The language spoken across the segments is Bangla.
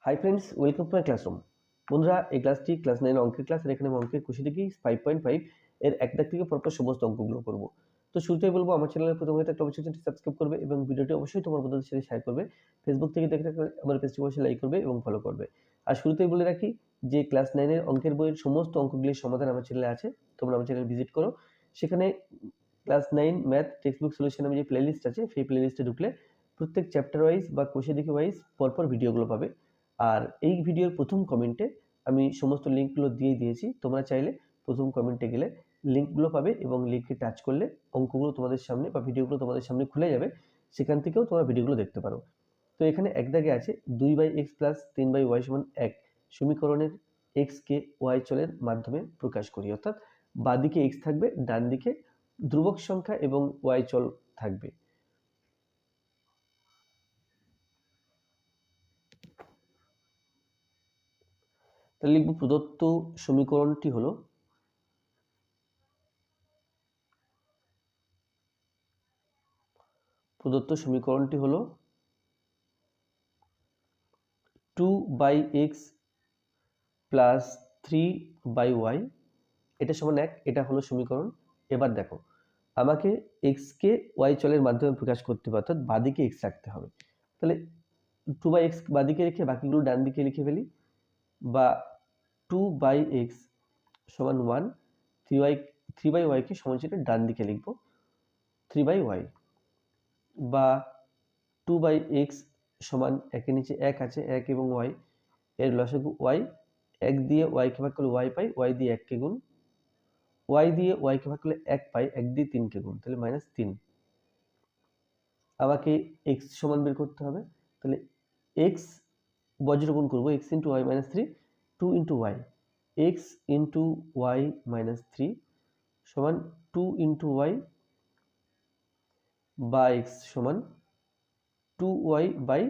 Hi friends, welcome to my classroom. বন্ধুরা, এই ক্লাসটি ক্লাস 9 অঙ্কের ক্লাস। আর এখানে অঙ্কের কোষে থেকে 5.5 এর এক দাগ থেকে পরপর সমস্ত অঙ্কগুলো করব। তো শুরুতেই বলবো, আমার চ্যানেলের প্রথম হয়ে থাকলে অবশ্যই চ্যানেলটি সাবস্ক্রাইব করবে এবং ভিডিওটি অবশ্যই তোমার বন্ধুদের সাথে শেয়ার করবে। ফেসবুক থেকে দেখে থাকলে আমার পেজটি অবশ্যই লাইক করবে এবং ফলো করবে। আর শুরুতেই বলে রাখি যে ক্লাস 9 এর অঙ্কের বইয়ের সমস্ত অঙ্কগুলির সমাধান আমার চ্যানেলে আছে। তোমরা আমার চ্যানেল ভিজিট করো। সেখানে ক্লাস 9 ম্যাথ টেক্সটবুক সলিউশন নামে যে প্লেলিস্ট আছে, সেই প্লেলিস্টে ঢুকলে প্রত্যেক চ্যাপ্টার ওয়াইজ বা কোষে দিকে ওয়াইজ পরপর ভিডিওগুলো পাবে। আর এই ভিডিওর প্রথম কমেন্টে আমি সমস্ত লিঙ্কগুলো দিয়ে দিয়েছি। তোমরা চাইলে প্রথম কমেন্টে গেলে লিঙ্কগুলো পাবে এবং লিঙ্কে টাচ করলে অঙ্কগুলো তোমাদের সামনে বা ভিডিওগুলো তোমাদের সামনে খুলে যাবে। সেখান থেকেও তোমরা ভিডিওগুলো দেখতে পারো। তো এখানে এক দাগে আছে 2/x প্লাস 3/y সমান 1 সমীকরণের x কে y চলের মাধ্যমে প্রকাশ করি। অর্থাৎ বাঁদিকে x থাকবে, ডান দিকে ধ্রুবক সংখ্যা এবং y চল থাকবে। তাহলে লিখব প্রদত্ত সমীকরণটি হলো প্রদত্ত সমীকরণটি হলো 2/x প্লাস 3/y এটা সমান 1। এটা হলো সমীকরণ। এবার দেখো, আমাকে x কে y চলের মাধ্যমে প্রকাশ করতে হবে, অর্থাৎ বাঁদিকে x রাখতে হবে। তাহলে 2/x বাঁদিকে রেখে বাকিগুলো ডান দিকে লিখে ফেলি। বা 2/x সমান 1, 3/y কে সমান চিহ্নে ডান দিকে লিখব 3/y। বা 2/x সমান একের নিচে 1 আছে, 1 এবং y এর লসাগু y। 1 দিয়ে y কে ভাগ করলে y পাই, y দিয়ে 1 কে গুণ, y দিয়ে y কে ভাগ করলে 1 পাই, 1 দিয়ে 3 কে গুণ, তাহলে -3। আমাকে x সমান বের করতে হবে। তাহলে x বজ্র গুণ করব, x * y - 3, 2 * y, x * y - 3 সমান 2 * y বা x সমান 2y বাই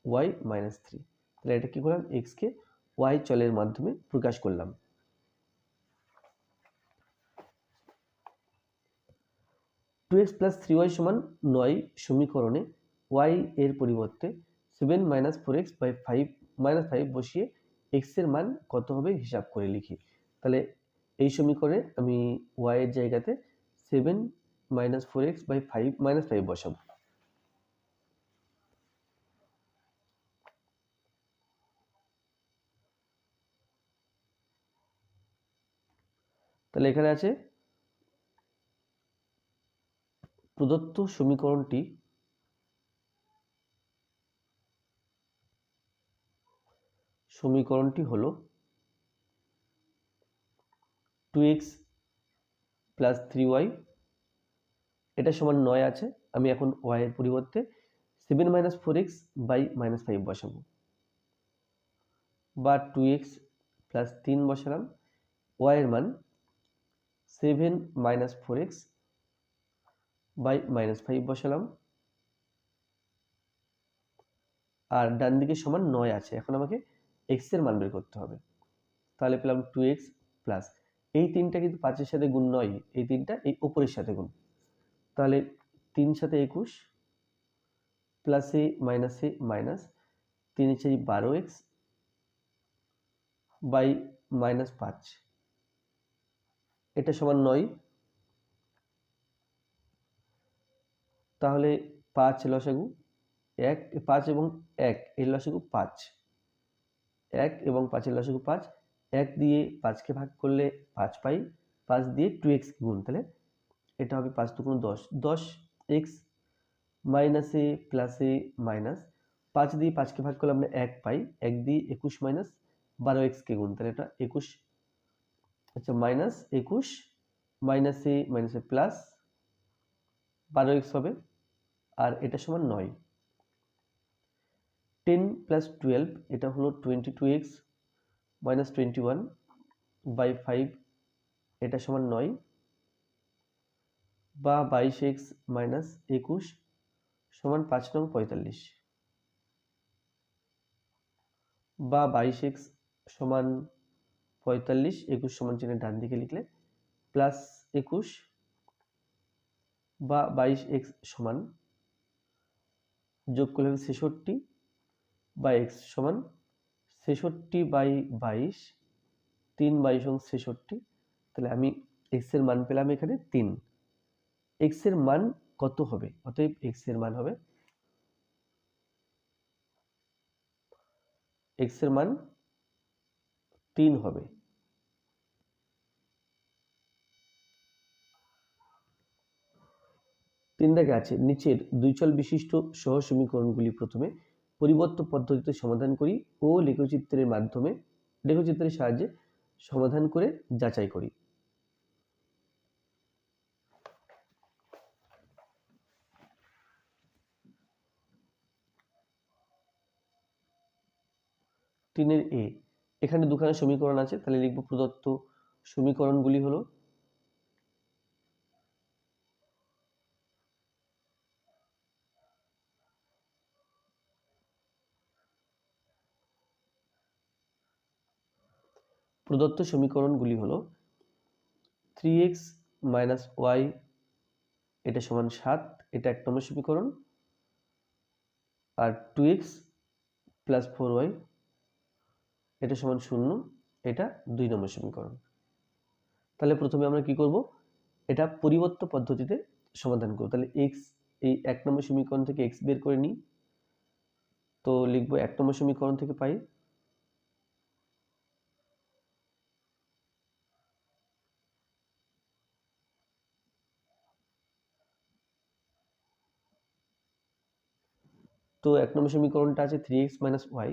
y - 3। তাহলে এটা কি করলাম, x কে y চলের মাধ্যমে প্রকাশ করলাম। 2x + 3y সমান 9 সমীকরণে y এর পরিবর্তে 7 - 4x/5 বসিয়ে x এর মান কত হবে হিসাব করে লিখি। তাহলে এই সমীকরণে আমি y এর জায়গাতে 7 - 4x/5 বসাবো। তাহলে এখানে আছে প্রদত্ত সমীকরণটি হলো 2x + 3y এটা সমান 9 আছে। আমি এখন y এর পরিবর্তে 7 - 4x/5 বসাবো। বা 2x + 3 বসালাম, y এর মান 7 - 4x/5 বসালাম। আর ডান দিকে সমান 9 আছে। এখন আমাকে x এর মান বের করতে হবে। তাহলে পেলাম 2x প্লাস, এই 3টা কিন্তু 5 এর সাথে গুণ নয়, এই 3টা এই উপরের সাথে গুণ। তাহলে 3 × 7 = 21 plus a minus a minus 3 × 4 = 12x by -5, এটা সমান 9। তাহলে 5 লসাগু 1, 5 এবং 1 এর লসাগু 5, 1 এবং 5 এর লসাগু 5, 1 দিয়ে 5 কে ভাগ করলে 5 পাই, 5 দিয়ে 2x গুণ, তাহলে এটা হবে 5 × 2 = 10, 10x minus a plus a minus 5 দিয়ে 5 কে ভাগ করলে আমরা 1 পাই, 1 দিয়ে 21 মাইনাস 12x কে গুণ, তাহলে এটা 21, আচ্ছা minus 21 minus a minus a plus 12x হবে। আর এটা সমান 9। 10 + 12 এটা হলো 22x মাইনাস 21/5 এটা সমান 9। বা 22x মাইনাস 21 সমান 5 নং 45। বা 22x সমান 45, 21 সমান চিহ্নের ডান দিকে লিখলে প্লাস 21 বা 22x সমান যোগ করলে হবে 66 বা এক্স সমান 66/22, 3/66। তাহলে আমি এক্স এর মান পেলাম এখানে 3। এক্স এর মান কত হবে? অতএব এক্স এর মান হবে, এক্স এর মান 3 হবে। 3 দাগে আছে নিচের দুই চল বিশিষ্ট সহ সমীকরণগুলি প্রথমে পরিবর্ত পদ্ধতিতে সমাধান করি ও লেখচিত্রের সাহায্যে সমাধান করে যাচাই করি। তিনের এ, এখানে দুখানা সমীকরণ আছে, তাহলে লিখব প্রদত্ত সমীকরণগুলি হলো প্রদত্ত সমীকরণগুলি হলো 3x - y এটা সমান 7, এটা 1 নম্বর সমীকরণ, আর 2x + 4y এটা সমান 0, এটা 2 নম্বর সমীকরণ। তাহলে প্রথমে আমরা কি করব, এটা পরিবর্ত পদ্ধতিতে সমাধান করব। তাহলে x, এই 1 নম্বর সমীকরণ থেকে x বের করে নিই, তো লিখব 1 নম্বর সমীকরণ থেকে পাই তো 1 নম্বর সমীকরণটা আছে 3x - y,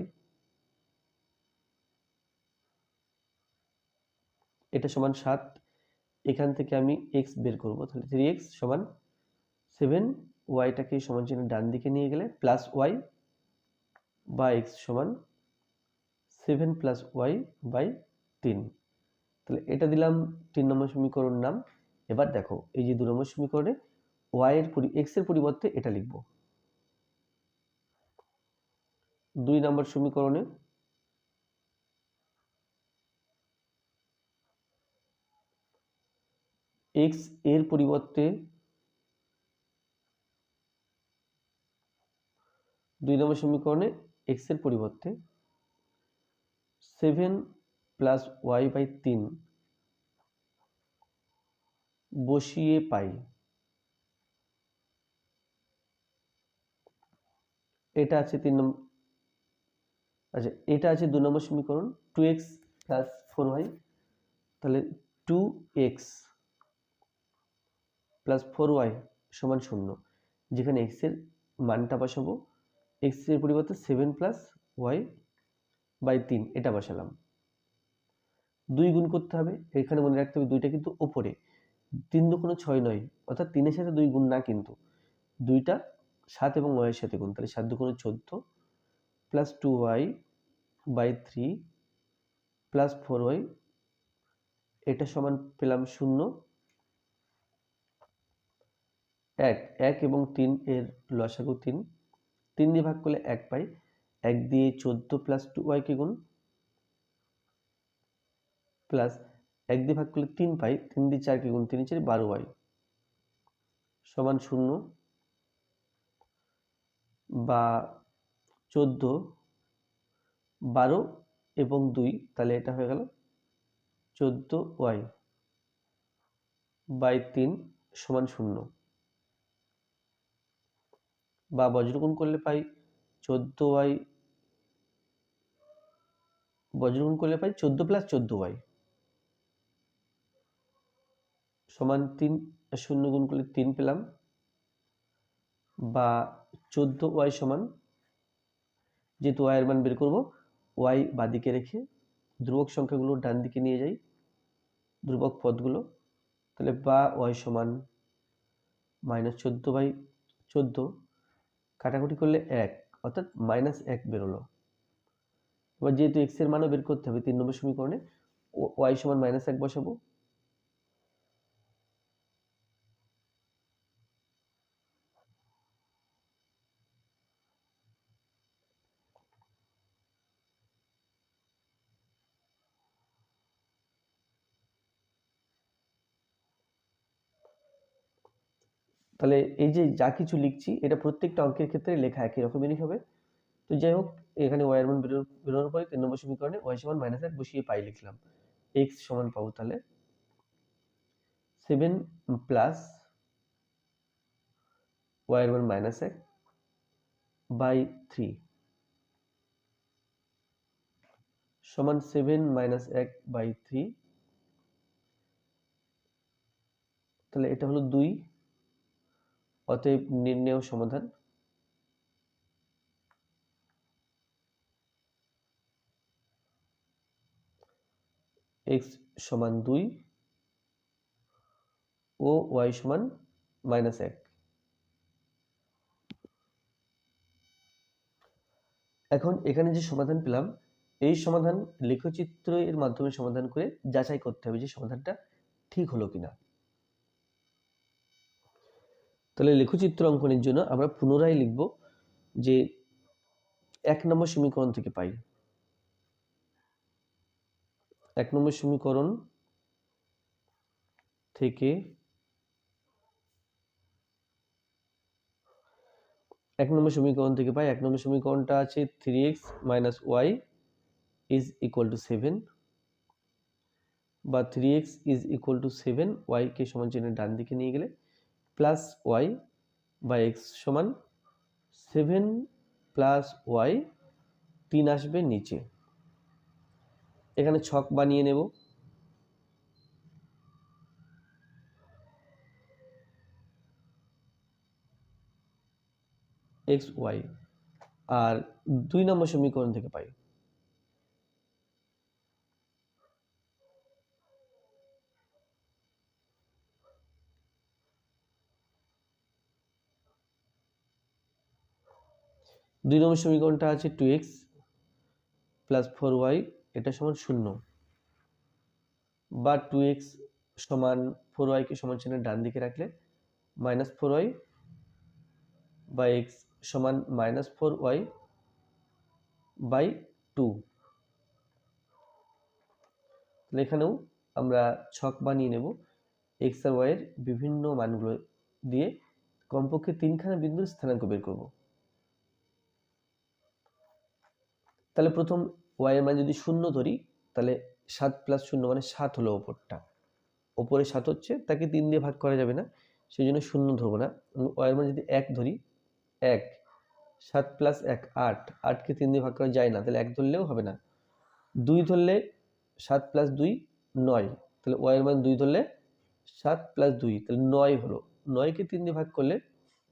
এটা সমান 7। এখান থেকে আমি x বের করব, তাহলে 3x সমান 7, y-টাকে সমান চিহ্নের ডান দিকে নিয়ে গেলে +y বা x সমান 7 + y/3। তাহলে এটা দিলাম 3 নম্বর সমীকরণ নাম। এবার দেখো এই যে 2 নম্বর সমীকরণে x এর পরিবর্তে এটা লিখব। 2 নম্বর সমীকরণে x এর পরিবর্তে 2 নম্বর সমীকরণে x এর পরিবর্তে 7 + y/3 বসিয়ে পাই। এটা আছে 3 নম্বর, আচ্ছা এটা আছে 2 নম্বর সমীকরণ 2x + 4y, তাহলে 2x + 4y সমান 0, যেখানে x এর মানটা বসাবো, x এর পরিবর্তে 7 + y/3 এটা বসালাম। 2 গুণ করতে হবে, এখানে মনে রাখতে হবে 2টা কিন্তু উপরে, 3 দুগুণে 6 নয়, অর্থাৎ 3 এর সাথে 2 গুণ না, কিন্তু 2টা 7 এবং 9 এর সাথে গুণ, তাহলে 7 দুগুণে 14 + 2y/3 + 4y এটা সমান পেলাম 0। 1 এবং 3 এর লসাগু 3, 3 দিয়ে ভাগ করলে 1 পাই, 1 দিয়ে 14 + 2y কে গুণ, প্লাস 1 দিয়ে ভাগ করলে 3 পাই, 3 দিয়ে 4 কে গুণ, 3 × 4 = 12y সমান 0 বা 14, 12 এবং 2, তাহলে এটা হয়ে গেল 14y/3 সমান 0, বা বজ্রগুণ করলে পাই 14y, বজ্রগুণ করলে পাই 14 + 14y সমান 3, 0 গুণ করলে 3 পেলাম, বা 14y সমান, যেহেতু y এর মান বের করব, y বাদিকে রেখে ধ্রুবক সংখ্যাগুলো ডান দিকে নিয়ে যাই, ধ্রুবক পদগুলো, তাহলে বা y সমান -14/14, কাটাকুটি করলে 1, অর্থাৎ -1 বেরোলো। এবার যেহেতু x এর মানও বের করতে হবে 3 নম্বর সমীকরণে, y সমান -1 বসাবো। তাহলে এই যে যা কিছু লিখছি এটা প্রত্যেকটা অঙ্কের ক্ষেত্রে লেখা একই রকমেরই হবে। তো যাই হোক, এখানে ওয়াই এর মান বেরোনোর পরে 3 নম্বর সমীকরণে ওয়াই সমান -1 বসিয়ে পাই লিখলাম। এক্স সমান পাবো তাহলে 7 প্লাস ওয়াই এর মান -1 বাই 3 সমান 7 - 1 বাই 3। তাহলে এটা হলো 2। অতএব নির্ণেয় সমাধান x সমান 2 ও y সমান -1। এখন এখানে যে সমাধান পেলাম, এই সমাধান লেখচিত্রের মাধ্যমে সমাধান করে যাচাই করতে হবে যে সমাধানটা ঠিক হলো কিনা। তাহলে লেখচিত্র অঙ্কনের জন্য আমরা পুনরায় লিখব যে 1 নম্বর সমীকরণ থেকে পাই। 1 নম্বর সমীকরণ থেকে 1 নম্বর সমীকরণ থেকে পাই। 1 নম্বর সমীকরণটা আছে 3x - y is equal to 7 বা 3x is equal to 7, y কে সমান চিহ্নের ডান দিকে নিয়ে গেলে প্লাস y বা x সমান 7 প্লাস y, 3 আসবে নিচে। এখানে ছক বানিয়ে নেব। x y আর 2 নম্বর সমীকরণ থেকে পাই 2 নম্বর সমীকরণটা আছে 2x প্লাস 4y, এটা সমান 0 বা 2x সমান 4y কে সমান চিহ্নের ডান দিকে রাখলে -4y বা x সমান -4y বাই 2। এখানেও আমরা ছক বানিয়ে নেব x আর y এর বিভিন্ন মানগুলো দিয়ে কমপক্ষে 3খানা বিন্দুর স্থানাঙ্ক বের করব। তাহলে প্রথম y এর মান যদি 0 ধরি তাহলে 7 + 0 মানে 7 হলো ওপরটা। ওপরে 7 হচ্ছে, তাকে 3 দিয়ে ভাগ করা যাবে না, সেই জন্য 0 ধরবো না। y এর মান যদি 1 ধরি, 1 7 + 1 8, 8কে 3 দিয়ে ভাগ করা যায় না, তাহলে 1 ধরলেও হবে না। 2 ধরলে 7 + 2 9, তাহলে y এর মান 2 ধরলে 7 + 2 তাহলে 9 হলো। 9কে 3 দিয়ে ভাগ করলে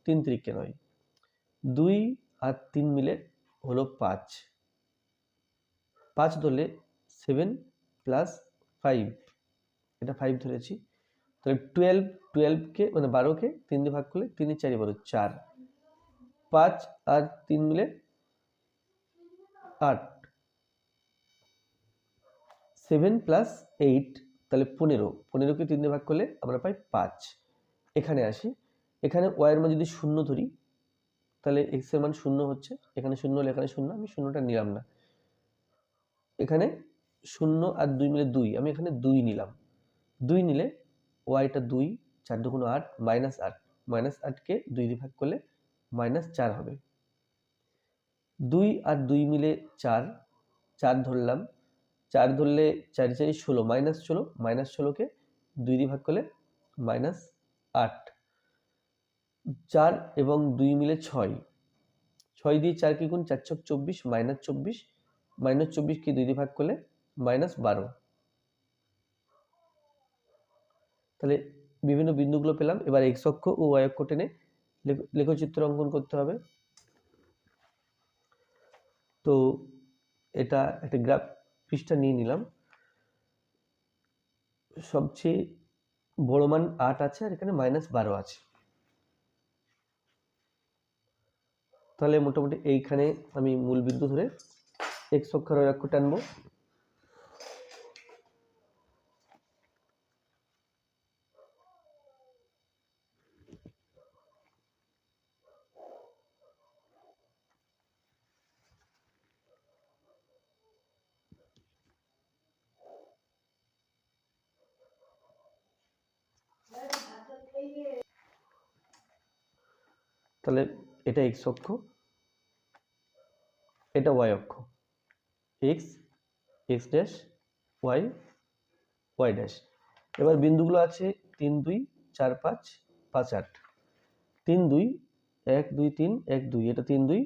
3 × 3 = 9, 2 আর 3 মিলে হলো 5। 5 ধরলে 7 + 5, এটা 5 ধরেছি। তাহলে 12কে মানে 12কে 3 দিয়ে ভাগ করলে 3 × 4 = 12, 4। 5 আর 3 মিলে 8, 7 + 8 তাহলে 15, 15কে 3 দিয়ে ভাগ করলে আমরা পাই 5। এখানে আসি, এখানে y এর মান যদি 0 ধরি তাহলে x এর মান 0 হচ্ছে, এখানে 0 হলে এখানে 0, আমি 0টা নিলাম না। এখানে 0 আর 2 মিলে 2, আমি এখানে 2 নিলাম। 2 নিলে yটা 2, 4 × 2 = 8, -8, -8কে 2 দিয়ে ভাগ করলে -4 হবে। 2 আর 2 মিলে 4, 4 ধরলাম, 4 ধরলে 4 × 4 = 16, -16কে 2 দিয়ে ভাগ করলে -8। 4 এবং 2 মিলে 6, 6 দিয়ে 4 কে গুণ, 4 × 6 = 24, -24কে 2 দিয়ে ভাগ করলে -12। তাহলে বিভিন্ন বিন্দুগুলো পেলাম। এবার x অক্ষ ও y অক্ষ টেনে লেখচিত্র অঙ্কন করতে হবে। তো এটা একটা গ্রাফ পৃষ্ঠা নিয়ে নিলাম। সবচেয়ে বড় মান 8 আছে আর এখানে -12 আছে। তাহলে মোটামুটি এইখানে আমি মূল বিন্দু ধরে x অক্ষ আর y অক্ষ টানবো। তাহলে এটা x অক্ষ, এটা ওয়াই অক্ষ, x, x dash, y, y dash. এবার বিন্দুগুলো আছে 3 2 4 5 5 8, 3 2 1 2 3 1 2, এটা 3 2,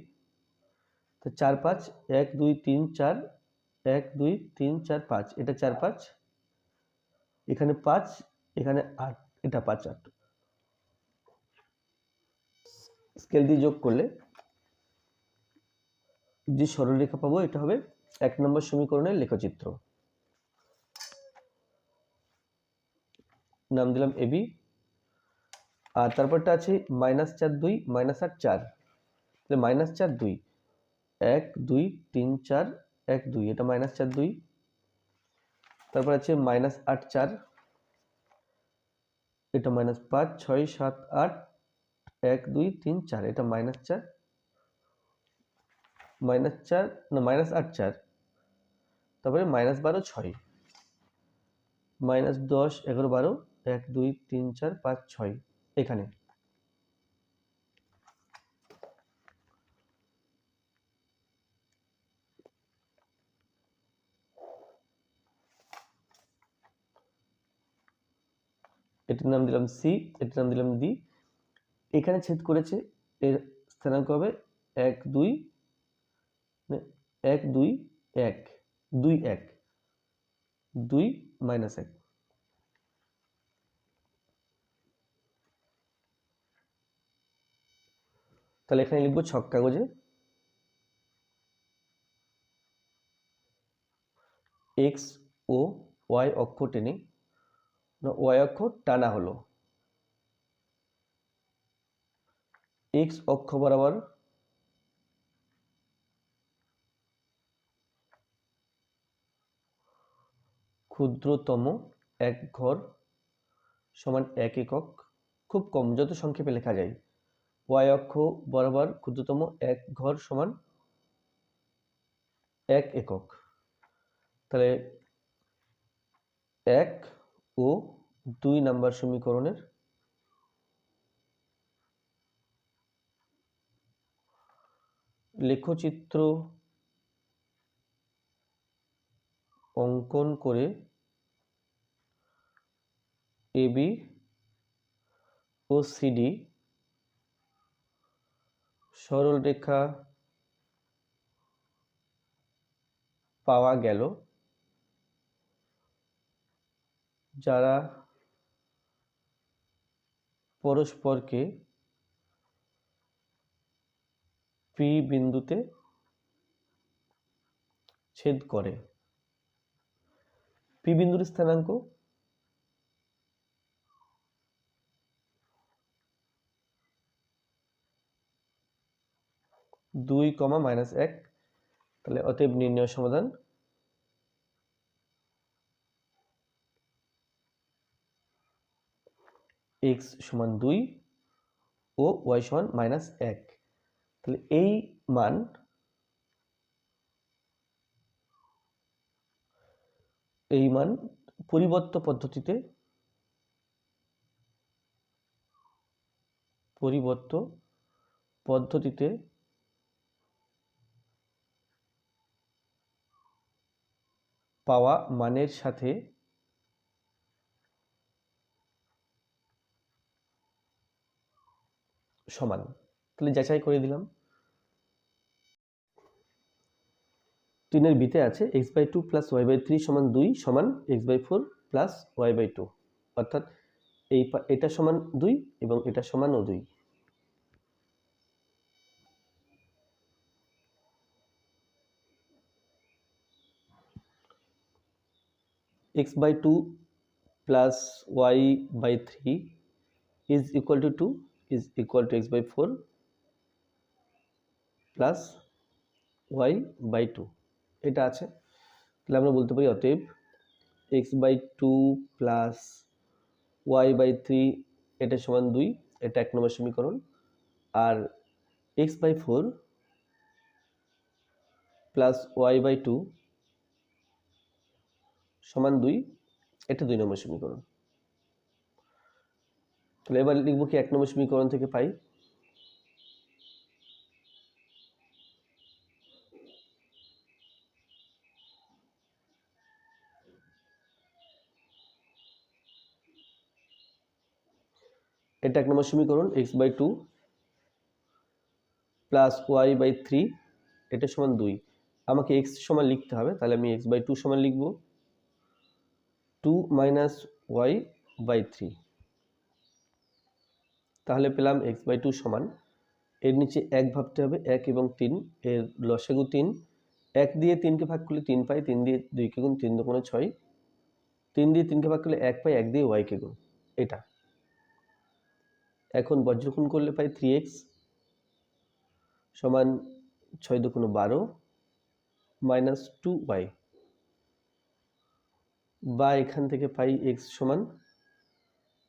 তো 4 5 1 2 3 4 1 2 3 4 5, এটা 4 5, এখানে 5, এখানে 8, এটা 5 8। স্কেল দিয়ে যোগ করলে যে সরলরেখা পাবো এটা হবে 1 নম্বর সমীকরণের লেখচিত্র। নাম দিলাম এবি। আর তারপরটা আছে -4 2 -8 4, তাহলে -4 2 1 2 3 4 1 2, এটা -4 2। তারপর আছে -8 4, এটা -5 6 7 8 1 2 3 4, এটা -4 -4 না -8 4, তারপরে -12 6, -10 11 12 1 2 3 4 5 6, এখানে। এটার নাম দিলাম সি, এটার নাম দিলাম ডি। এখানে ছেদ করেছে, এর স্থানাঙ্ক হবে 1 2 1 2 1 2 1 2 -1। তাহলে এখানে লিখবো ছক কাগজে এক্স ও ওয়াই অক্ষ টেনে, ওয়াই অক্ষ টানা হলো এক্স অক্ষ বরাবর ক্ষুদ্রতম এক ঘর সমান 1 একক। খুব কম, যত সংক্ষেপে লেখা যায়। ওয়াই অক্ষ বরাবর ক্ষুদ্রতম এক ঘর সমান 1 একক। তাহলে 1 ও 2 নাম্বার সমীকরণের লেখচিত্র অঙ্কন করে এবি ও সিডি সরলরেখা পাওয়া গেল, যারা পরস্পরকে পি বিন্দুতে ছেদ করে। পি বিন্দুর স্থানাঙ্ক 2, -1। তাহলে অতএব নির্ণয় সমাধান x সমান 2 ও y সমান -1। তাহলে এই মান পরিবর্ত পদ্ধতিতে পাওয়া মানের সাথে সমান। তাহলে যাচাই করে দিলাম। 3 বিতে আছে x/2 + y/3 = 2 সমান x/4 + y/2, অর্থাৎ এটা সমান 2 এবং এটা সমানও 2। x/2 + y/3 is equal to 2 is equal to x/4 plus y/2, এটা আছে। তাহলে আমরা বলতে পারি অতএব x/2 plus y/3 এটা সমান 2, এটা 1 নম্বর সমীকরণ। আর x/4 plus y/2 সমান 2, এটা 2 নম্বর সমীকরণ। তাহলে এবার লিখব কি 1 নম্বর সমীকরণ থেকে পাই এটা 1 নম্বর সমীকরণ, x/2 প্লাস y/3 এটা সমান 2। আমাকে x সমান লিখতে হবে, তাহলে আমি x/2 সমান লিখব 2 - y/3। তাহলে পেলাম x/2 সমান, এর নিচে 1 ভাবতে হবে, 1 এবং 3 এর লসাগু 3। 1 দিয়ে 3কে ভাগ করলে 3 পাই, 3 দিয়ে 2কে গুণ, 3 দুগুণে 6, 3 দিয়ে 3কে ভাগ করলে 1 পাই, 1 দিয়ে y-কে গুণ, এটা। এখন বজ্রগুণ করলে পাই 3x সমান 6 দুগুণে 12 মাইনাস 2y, বা এখান থেকে পাই x সমান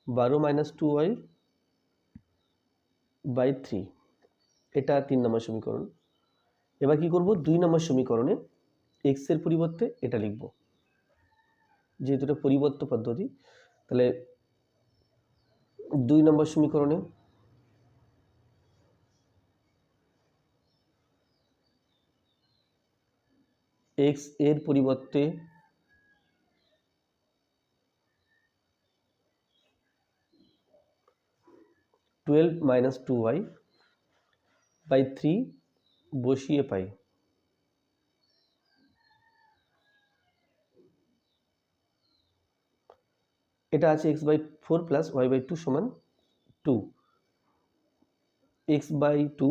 12 মাইনাস 2y/3। এটা 3 নম্বর সমীকরণ। এবার কি করব, 2 নম্বর সমীকরণে x এর পরিবর্তে এটা লিখব, যেহেতু এটা পরিবর্ত পদ্ধতি। তাহলে 2 নম্বর সমীকরণে x এর পরিবর্তে 12 মাইনাস 2y/3 বসিয়ে পাই এটা আছে x/4 প্লাস y/2 সমান 2। x/2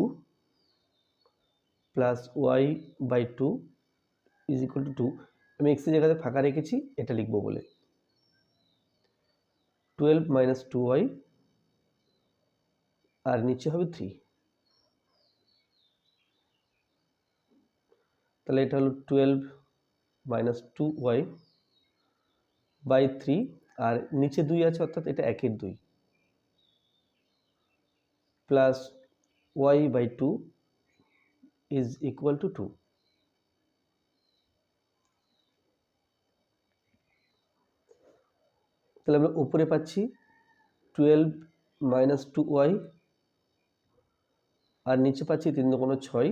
plus y/2 is equal two 2। আমি x এর জায়গাতে ফাঁকা রেখেছি এটা লিখবো বলে, 12 মাইনাস 2y আর নিচে হবে 3। তাহলে এটা হলো 12 মাইনাস 2y/3, আর নিচে 2 আছে অর্থাৎ এটা 1-এর 2 plus y/2 is equal two 2। তাহলে আমরা উপরে পাচ্ছি 12 মাইনাস 2y আর নিচে পাচ্ছি 3 দুগুণে 6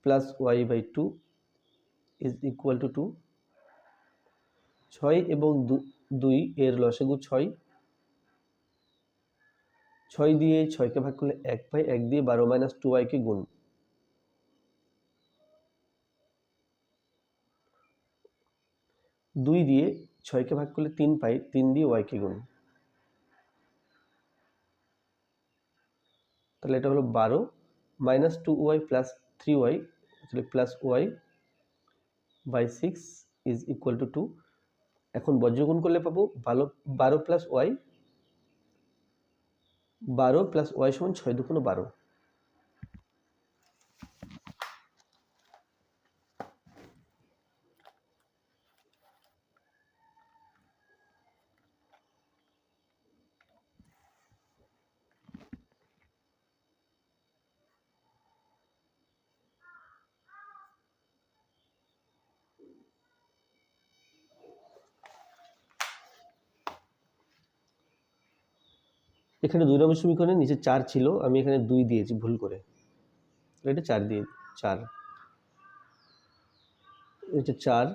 plus y/2 is equal two 2। 6 এবং 2 এর লসাগু 6, 6 দিয়ে 6কে ভাগ করলে 1 পাই, 1 দিয়ে 12 মাইনাস 2y-কে গুণ, 2 দিয়ে 6কে ভাগ করলে 3 পাই, 3 দিয়ে y-কে গুণ। তাহলে এটা হলো 12 মাইনাস 2y প্লাস 3y, তাহলে plus y/6 is equal two 2। এখন বজ্রগুণ করলে পাবো 12 প্লাস y, 12 প্লাস y সমান 6 দুগুণে 12। এখানে 2 নম্বর সমীকরণে নিচে 4 ছিল, আমি এখানে 2 দিয়েছি ভুল করে, এটা 4 দিয়ে 4, এটা 4,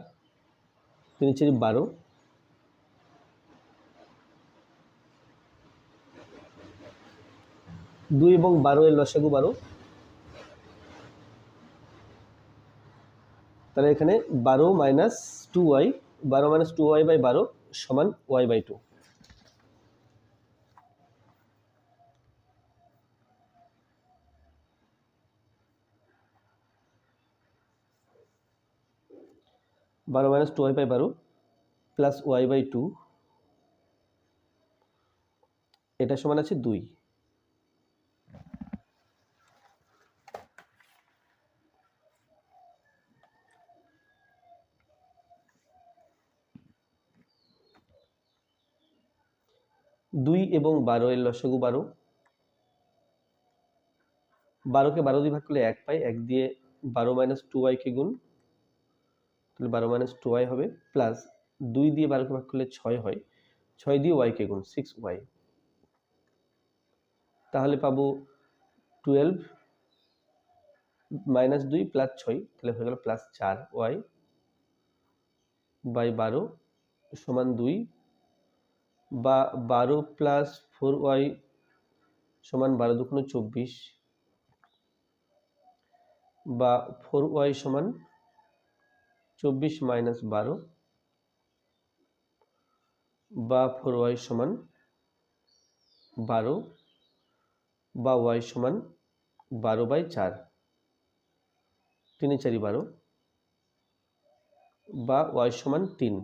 নিচে 12, 2 এবং 12 এর লসাগু 12। তাহলে এখানে 12 মাইনাস 2y, 12 মাইনাস 2y/12 সমান y/2। বারো মাইনাস 2y/12 প্লাস y/2 এটা সমান আছে 2। দুই এবং 12 এর লসাগু 12, 12কে 12 দিয়ে ভাগ করলে 1 পাই, 1 দিয়ে 12 মাইনাস 2y-কে গুণ, তাহলে 12 মাইনাস 2y হবে, প্লাস 2 দিয়ে 12কে ভাগ করলে 6 হয়, 6 দিয়ে y-কে গুণ 6y। তাহলে পাবো 12 মাইনাস 2 প্লাস 6, তাহলে হয়ে গেল প্লাস 4y/12 সমান 2, বা 12 প্লাস 4y সমান 12 দুগুণে 24 বা 4y সমান 24 মাইনাস 12 বা 4y সমান 12 বা y সমান 12/4 3 4 12 বা y সমান 3।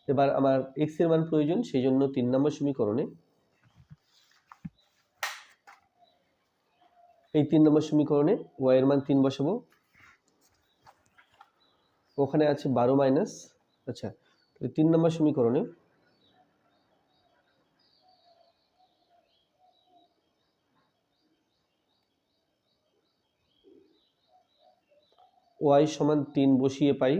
এবার আমার x এর মান প্রয়োজন, সেই জন্য 3 নম্বর সমীকরণে এই 3 নম্বর সমীকরণে y এর মান 3 বসাবো। ওখানে আছে 12 মাইনাস, আচ্ছা 3 নম্বর সমীকরণে y সমান 3 বসিয়ে পাই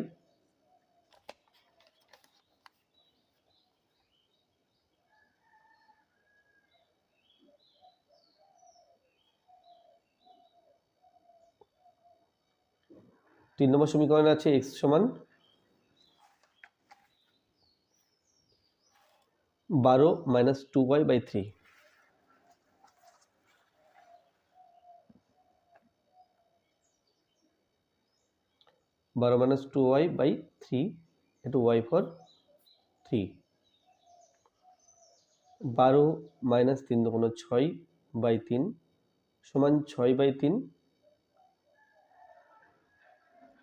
তিন নম্বর সমীকরণে আছে x সমান 12 minus 2y/3। 12 minus 2y/3 into y for 3। 12 minus 3 দুগুণ 6/3 সমান 6/3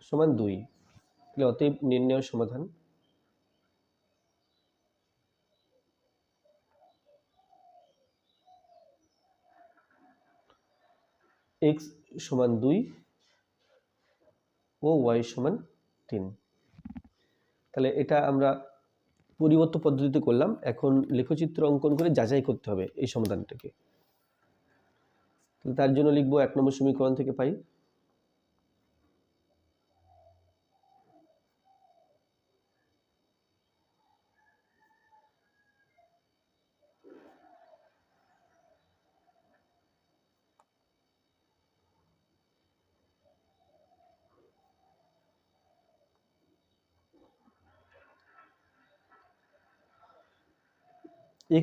সমান 2। তাহলে অতএব নির্ণয় সমাধান x সমান 2 ও y সমান 3। তাহলে এটা আমরা পরিবর্ত পদ্ধতিতে করলাম। এখন লেখচিত্র অঙ্কন করে যাচাই করতে হবে এই সমাধানটাকে। তার জন্য লিখব 1 নম্বর সমীকরণ থেকে পাই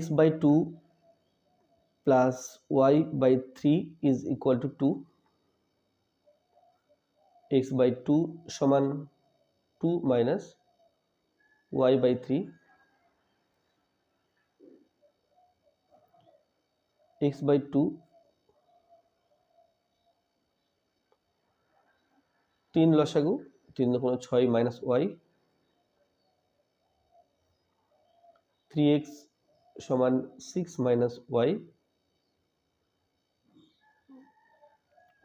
x/2 plus y/3 is equal to 2। x/2 সমান 2 মাইনাস y/3। x/2 3 লসাগু 3 দুগুণ 6 মাইনাস y। 3x সমান 6 মাইনাস y।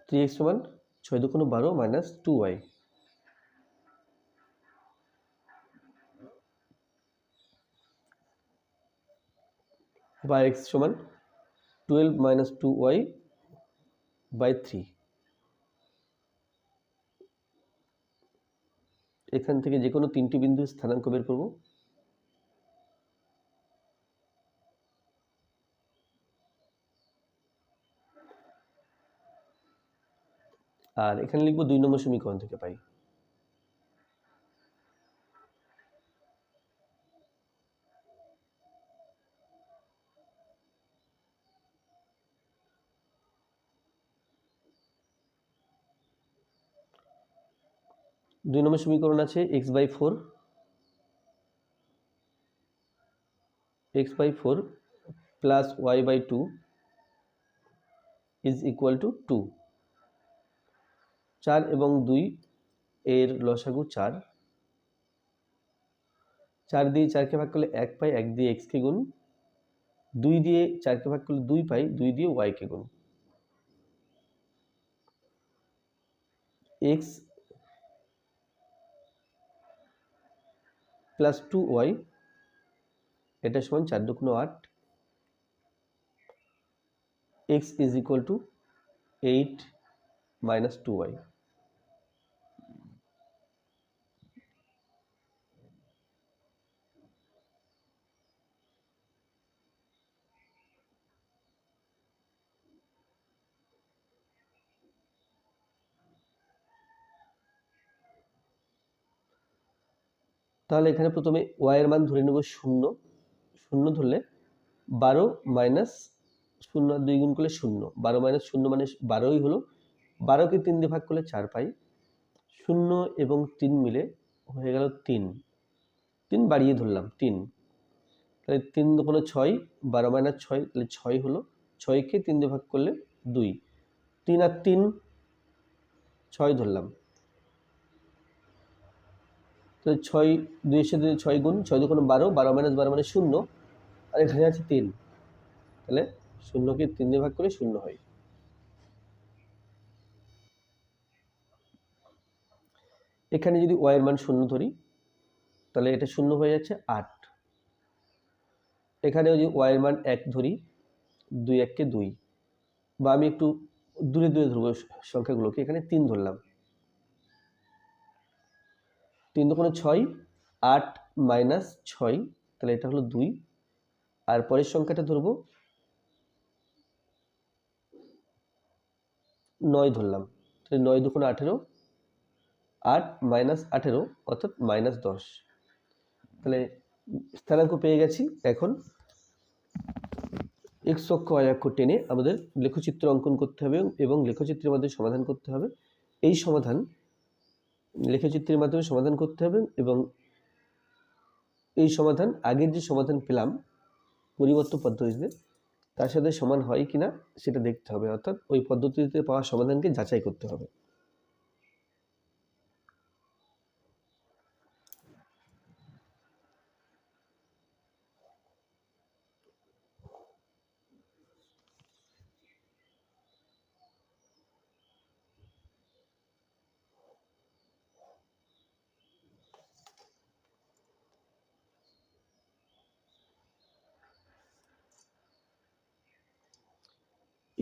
3x সমান 6 দুগুণ 12 মাইনাস 2y। বা x সমান 12 মাইনাস 2y/3। এখান থেকে যে কোনো তিনটি বিন্দু স্থানাঙ্ক বের করব। আর এখানে লিখব 2 নম্বর সমীকরণ থেকে পাই দুই নম্বর সমীকরণ আছে x/4 plus y/2 is equal to 2। 4 এবং 2 এর লসাগু 4। 4 দিয়ে 4 কে ভাগ করলে 1 পাই, 1 দিয়ে x কে গুণ। 2 দিয়ে 4 কে ভাগ করলে 2 পাই, 2 দিয়ে y কে গুণ। x প্লাস 2y এটা সমান 4 দুগুণ 8। x is equal to 8 minus 2y। তাহলে এখানে প্রথমে y এর মান ধরে নেব 0। 0 ধরলে 12 মাইনাস 0 আর 2 গুণ করলে 0, 12 মাইনাস 0 মানে 12ই হলো। 12কে 3 দিয়ে ভাগ করলে 4 পাই। 0 এবং 3 মিলে হয়ে গেল 3, 3 বাড়িয়ে ধরলাম 3, তাহলে 3 দুগুণে 6, 12 মাইনাস 6 তাহলে 6 হলো। 6কে 3 দিয়ে ভাগ করলে 2, 3 আর 3 6 ধরলাম, তাহলে 6 2 এর সাথে 6 গুণ, 6 দুগুণে 12, 12 মাইনাস 12 মানে 0, আর এখানে আছে 3, তাহলে 0কে 3 দিয়ে ভাগ করে 0 হয়। এখানে যদি y এর মান 0 ধরি তাহলে এটা 0 হয়ে যাচ্ছে 8। এখানে যদি y এর মান 1 ধরি, 2 1কে 2, বা আমি একটু দূরে দূরে ধরবো সংখ্যাগুলোকে, এখানে 3 ধরলাম, 3 দুগুণে 6, 8 মাইনাস 6, তাহলে এটা হলো 2, আর পরের সংখ্যাটা ধরবো 9 ধরলাম, তাহলে 9 দুগুণে 18, 8 মাইনাস 18 অর্থাৎ মাইনাস 10। তাহলে স্থানাঙ্ক পেয়ে গেছি। এখন এক্স অক্ষ y অক্ষ টেনে আমাদের লেখচিত্র অঙ্কন করতে হবে এবং লেখচিত্রের মাধ্যমে সমাধান করতে হবে। এই সমাধান লেখচিত্রের মাধ্যমে সমাধান করতে হবে এবং এই সমাধান আগের যে সমাধান পেলাম পরিবর্তন পদ্ধতিতে তার সাথে সমান হয় কিনা সেটা দেখতে হবে, অর্থাৎ ওই পদ্ধতিতে পাওয়া সমাধানকে যাচাই করতে হবে।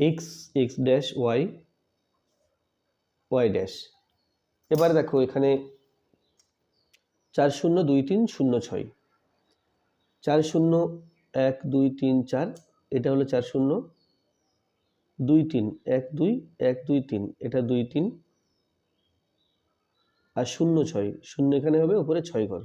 X x dash y y dash. এবারে দেখো এখানে 4 0 2 3 0 6, 4 0 1 2 3 4, এটা হলো 4 0 2 3 1 2 1 2 3, এটা 2 3, আর 0 6, 0 এখানে হবে উপরে 6 ঘর।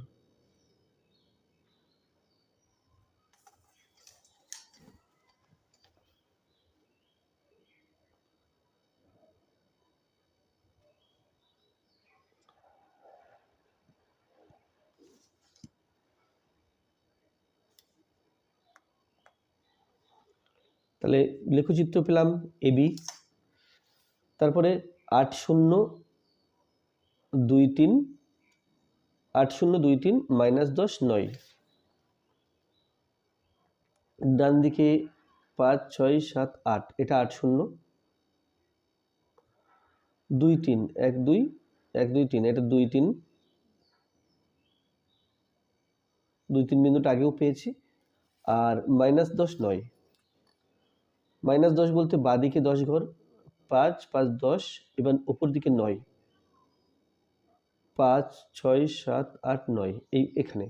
তাহলে লেখচিত্র পেলাম এবি, তারপরে 8 0 2 3, 8 0 2 3 মাইনাস 10 9, ডান দিকে 5 6 7 8, এটা 8 0 2 3 1 2 1 2 3, এটা 2 3, 2 3 বিন্দুটা আগেও পেয়েছি, আর মাইনাস 10 9, মাইনাস 10 বলতে বাঁদিকে 10 ঘর, 5 5 10, এবার উপর দিকে 9, 5 6 7 8 9, এই এখানে।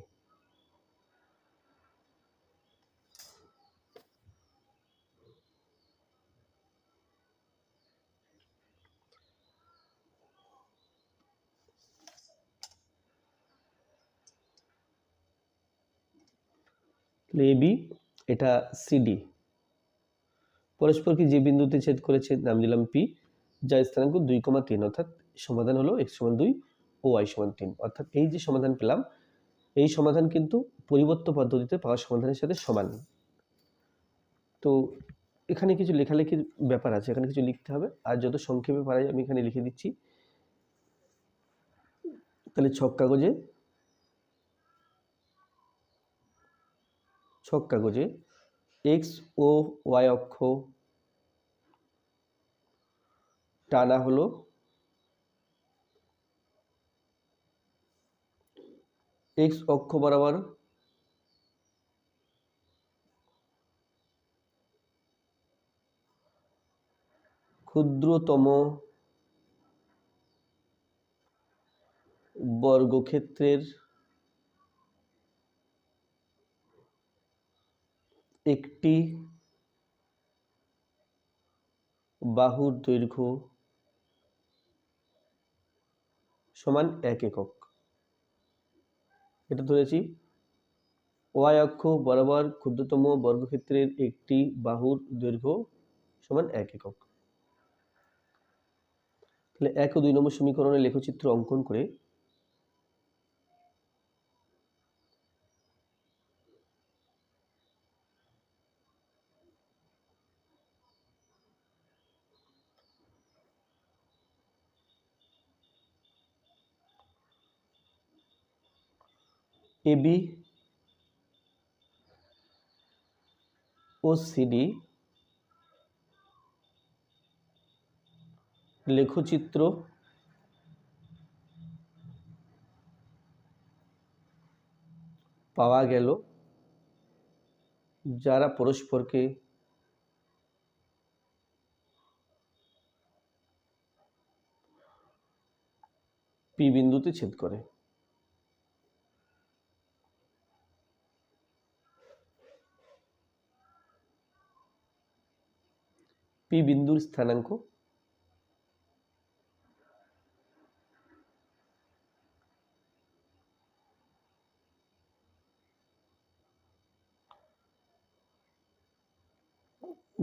এবি, এটা সিডি, পরস্পরকে যে বিন্দুতে ছেদ করেছে নাম দিলাম পি, যার স্থানাঙ্ক 2,3, অর্থাৎ সমাধান হলো x সমান 2 ও y সমান 3, অর্থাৎ এই যে সমাধান পেলাম এই সমাধান কিন্তু পরিবর্তন পদ্ধতিতে পাওয়া সমাধানের সাথে সমান। তো এখানে কিছু লেখালেখির ব্যাপার আছে, এখানে কিছু লিখতে হবে, আর যত সংক্ষেপে পারা যায় আমি এখানে লিখে দিচ্ছি। তাহলে ছক কাগজে এক্স ও ওয়াই অক্ষ টানা হলো এক্স অক্ষ বরাবর ক্ষুদ্রতম বর্গক্ষেত্রের একটি বাহুর দৈর্ঘ্য সমান 1 একক। এটা ধরেছি ওয়াই অক্ষ বরাবর ক্ষুদ্রতম বর্গক্ষেত্রের একটি বাহুর দৈর্ঘ্য সমান 1 একক। তাহলে 1 ও 2 নম্বর সমীকরণে লেখচিত্র অঙ্কন করে এবি ও সিডি লেখচিত্র পাওয়া গেল, যারা পরস্পরকে পি বিন্দুতে ছেদ করে। পি বিন্দুর স্থানাঙ্ক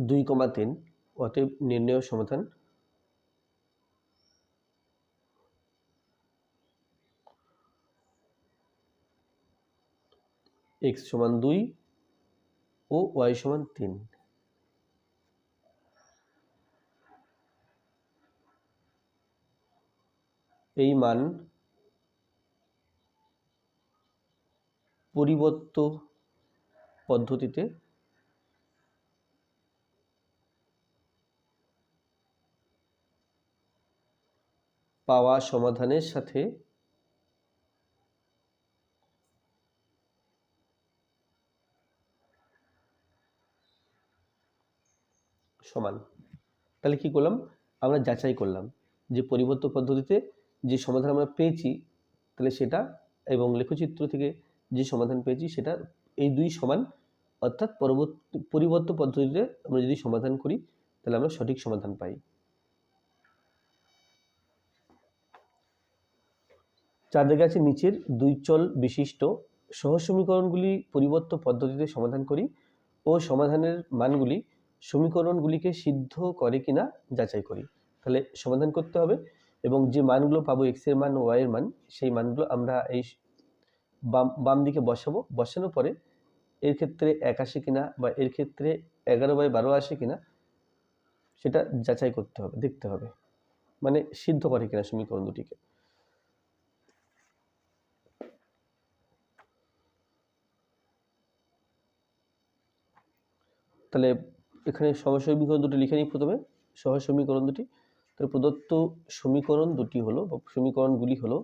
দুই কমা 3, অতএব নির্ণয় সমাধান x সমান 2 ও y সমান 3। এই মান পরিবর্ত পদ্ধতিতে পাওয়া সমাধানের সাথে সমান। তাহলে কি করলাম, আমরা যাচাই করলাম যে পরিবর্ত পদ্ধতিতে যে সমাধান আমরা পেয়েছি তাহলে সেটা, এবং লেখচিত্র থেকে যে সমাধান পেয়েছি সেটা, এই দুই সমান। অর্থাৎ পরিবর্ত পদ্ধতিতে আমরা যদি সমাধান করি তাহলে আমরা সঠিক সমাধান পাই। চাঁদের গাছে নিচের দুই চল বিশিষ্ট সহজ সমীকরণগুলি পরিবর্ত পদ্ধতিতে সমাধান করি ও সমাধানের মানগুলি সমীকরণগুলিকে সিদ্ধ করে কিনা যাচাই করি। তাহলে সমাধান করতে হবে এবং যে মানগুলো পাবো x এর মান ও y এর মান, সেই মানগুলো আমরা এই বাম দিকে বসাবো। বসানোর পরে এর ক্ষেত্রে 1 আসে কিনা বা এর ক্ষেত্রে 11/12 আসে কিনা সেটা যাচাই করতে হবে, দেখতে হবে, মানে সিদ্ধ করে কিনা সমীকরণ দুটিকে। তাহলে এখানে সহজ সমীকরণ দুটি লিখে নিই প্রথমে। সহজ সমীকরণ দুটি, তাহলে প্রদত্ত সমীকরণ দুটি হলো বা সমীকরণগুলি হলো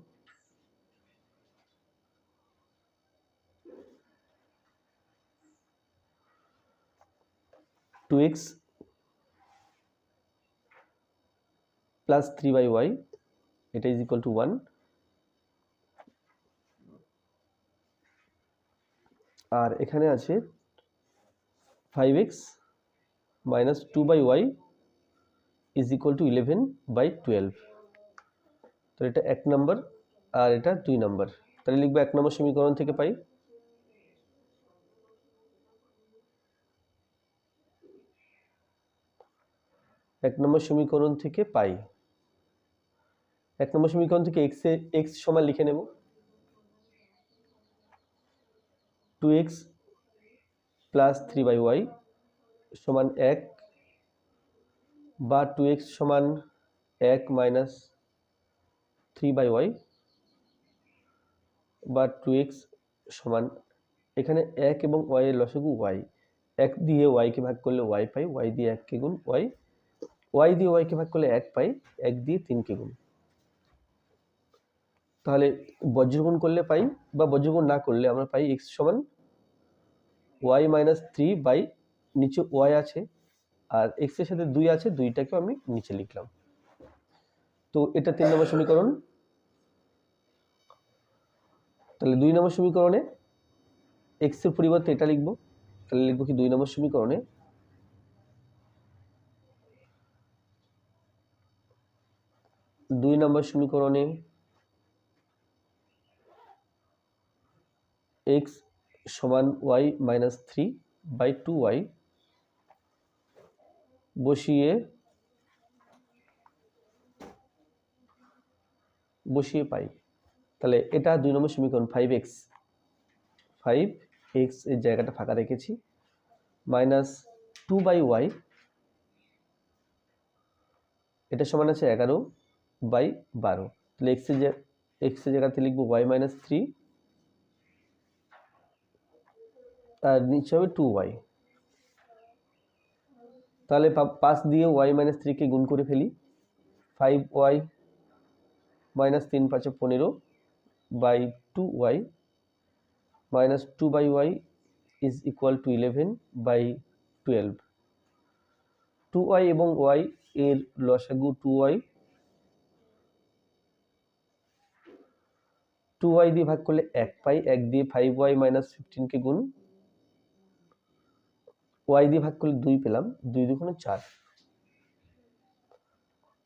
টু এক্স প্লাস 3/y, এটা ইজ ইকুয়াল টু 1, আর এখানে আছে 5x minus 2/y is equal two 11/12। তো এটা 1 নম্বর আর এটা 2 নম্বর। তাহলে লিখবো 1 নম্বর সমীকরণ থেকে পাই এক নম্বর সমীকরণ থেকে 1 সমান লিখে নেব 2x প্লাস 3/y সমান 1, বা 2x সমান 1 মাইনাস 3/y, বা 2x সমান, এখানে 1 এবং y এর লসাগু y, 1 দিয়ে y কে ভাগ করলে y পাই, y দিয়ে 1 কে গুণ y দিয়ে y কে ভাগ করলে 1 পাই, 1 দিয়ে 3 কে গুণ। তাহলে বজ্রগুণ করলে পাই, বা বজ্রগুণ না করলে আমরা পাই x সমান y মাইনাস 3 বাই, নিচে y আছে আর x এর সাথে 2 আছে, 2টাকেও আমি নিচে লিখলাম। তো এটা 3 নম্বর সমীকরণ। তাহলে 2 নম্বর সমীকরণে x এর পরিবর্তে এটা লিখবো। তাহলে লিখবো কি 2 নম্বর সমীকরণে x সমান ওয়াই মাইনাস 3/2y বসিয়ে পাই। তাহলে এটা 2 নম্বর সমীকরণ। 5x এর জায়গাটা ফাঁকা রেখেছি, মাইনাস 2/y, এটা সমান আছে 11/12। তাহলে x এর জায়গাতে লিখবো y মাইনাস 3 আর নিচে হবে 2y। তাহলে পাশ দিয়ে y মাইনাস 3 কে গুণ করে ফেলি। 5y minus 3 × 5 = 15/2y minus 2/y is equal two 11/12। 2y এবং y এর লসাগু 2y দিয়ে ভাগ করলে 1 পাই। 1 দিয়ে 5y মাইনাস 15 কে গুণ, y দিয়ে ভাগ করলে 2 পেলাম, 2 × 2 = 4।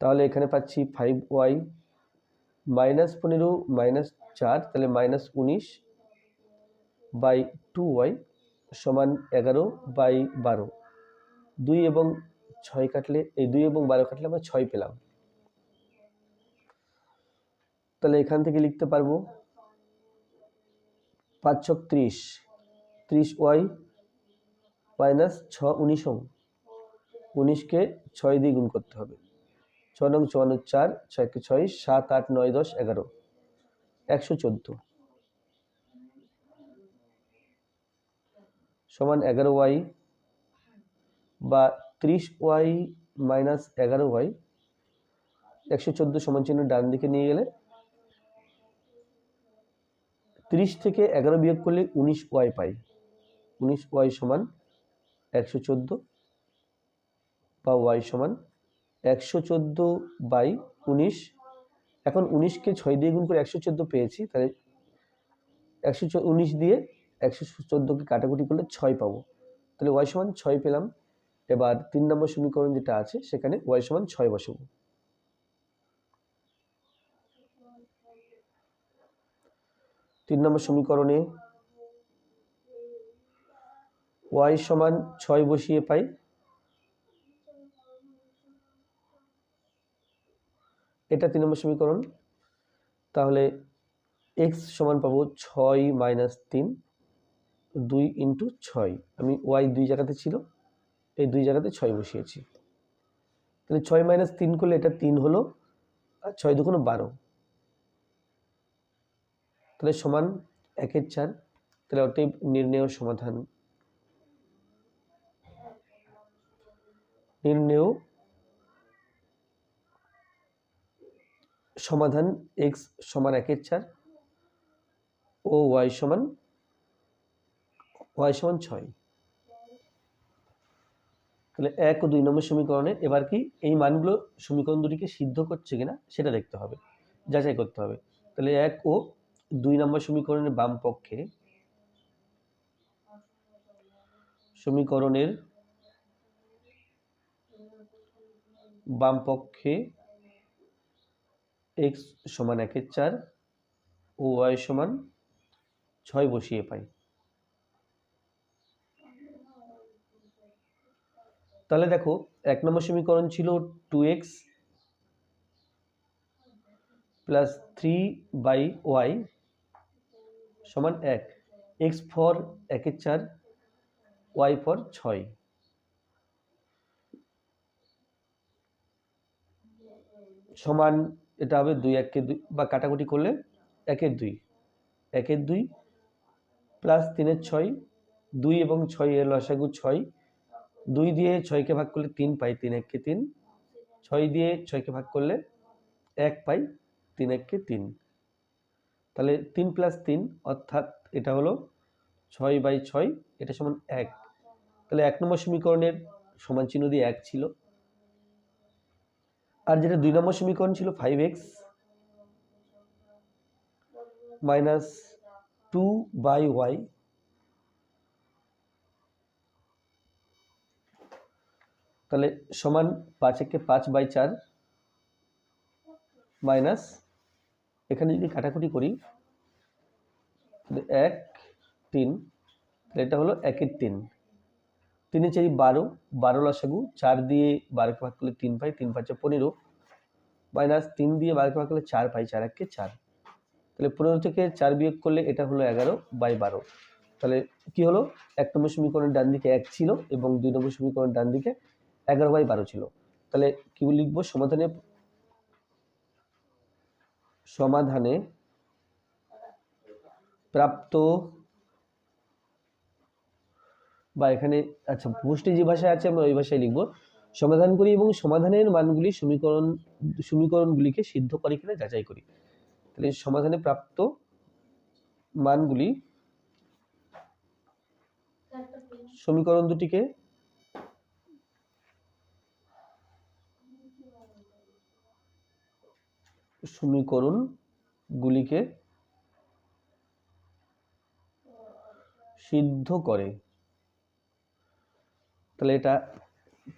তাহলে এখানে পাচ্ছি 5y মাইনাস 15 মাইনাস 4, তাহলে মাইনাস 19/2y সমান 11/12। 2 এবং 6 কাটলে, এই 2 এবং 12 কাটলে আমরা 6 পেলাম। তাহলে এখান থেকে লিখতে পারবো 5 × 30, 30y মাইনাস 19 19কে 6 দিয়ে গুণ করতে হবে। 6 নং 54, 4, 6 কে 6, 7, 8, 9, 10, 11, 114 সমান 11y বা 30y মাইনাস 11y। 114 সমান চিহ্ন ডান দিকে নিয়ে গেলে 30 থেকে 11 বিয়োগ করলে 19y পাই। 19y সমান 114 বা y সমান 114/19। এখন 19কে 6 দিয়ে গুণ করে 114 পেয়েছি, তাহলে 19 দিয়ে 114কে কাটাকুটি করলে 6 পাবো। তাহলে y সমান 6 পেলাম। এবার 3 নম্বর সমীকরণ যেটা আছে সেখানে y সমান 6 বসাবো। 3 নম্বর সমীকরণে y সমান 6 বসিয়ে পাই। এটা 3 নম্বর সমীকরণ। তাহলে x সমান পাবো 6 মাইনাস 3, 2 × 6। আমি y 2 জায়গাতে ছিল, এই 2 জায়গাতে 6 বসিয়েছি। তাহলে 6 মাইনাস 3 করলে এটা 3 হলো, আর 6 × 2 = 12। তাহলে সমান 1/4। তাহলে অতএব নির্ণেয় সমাধান x সমান 1/4 ও y সমান 6। তাহলে 1 ও 2 নম্বর সমীকরণে এবার কি এই মানগুলো সমীকরণ দুটিকে সিদ্ধ করছে কিনা সেটা দেখতে হবে, যাচাই করতে হবে। তাহলে 1 ও 2 নম্বর সমীকরণের বাম পক্ষে x সমান 1/4 ও y সমান 6 বসিয়ে পাই। তাহলে দেখো 1 নম্বর সমীকরণ ছিল 2x প্লাস 3/y সমান 1, x ফর 1/4, y ফর 6। সমান এটা হবে 2 1 কে 2 বা কাটাকুটি করলে 1 এর 2, 1 এর 2 প্লাস 3 এর 6, 2 এবং 6 এর লসাগু 6। 2 দিয়ে 6 কে ভাগ করলে 3 পাই, 3 1 কে 3। 6 দিয়ে 6 কে ভাগ করলে 1 পাই, 3 1 কে 3। তাহলে 3 প্লাস 3 অর্থাৎ এটা হলো 6/6, এটা সমান 1। তাহলে 1 নম্বর সমীকরণের সমান চিহ্ন দিয়ে 1 ছিল। আর যেটা 2 নম্বর সমীকরণ ছিল 5x মাইনাস 2/y তাহলে সমান 5 1 কে 5/4 মাইনাস, এখানে যদি কাটাকুটি করি 1 3 এটা হলো 1-এর 3, 3 4 12, 12 লসাগু, 4 দিয়ে 12কে ভাগ করলে 3 পাই, 3 5 15, মাইনাস 3 দিয়ে 12কে ভাগ করলে 4 পাই, 4 1 4। তাহলে 15 থেকে 4 বিয়োগ করলে এটা হলো 11/12। তাহলে কি হলো, 1 নম্বর সমীকরণের ডান দিকে 1 ছিল এবং 2 নম্বর সমীকরণের ডান দিকে 11/12 ছিল। তাহলে কি লিখবো, সমাধানে প্রাপ্ত, বা এখানে আচ্ছা প্রশ্নে যে ভাষায় আছে আমরা ওই ভাষায় লিখবো, সমাধান করি এবং সমাধানের মানগুলি সমীকরণগুলিকে সিদ্ধ করে কিনা যাচাই করি। তাহলে সমাধানে প্রাপ্ত মানগুলি সমীকরণগুলিকে সিদ্ধ করে। তাহলে এটা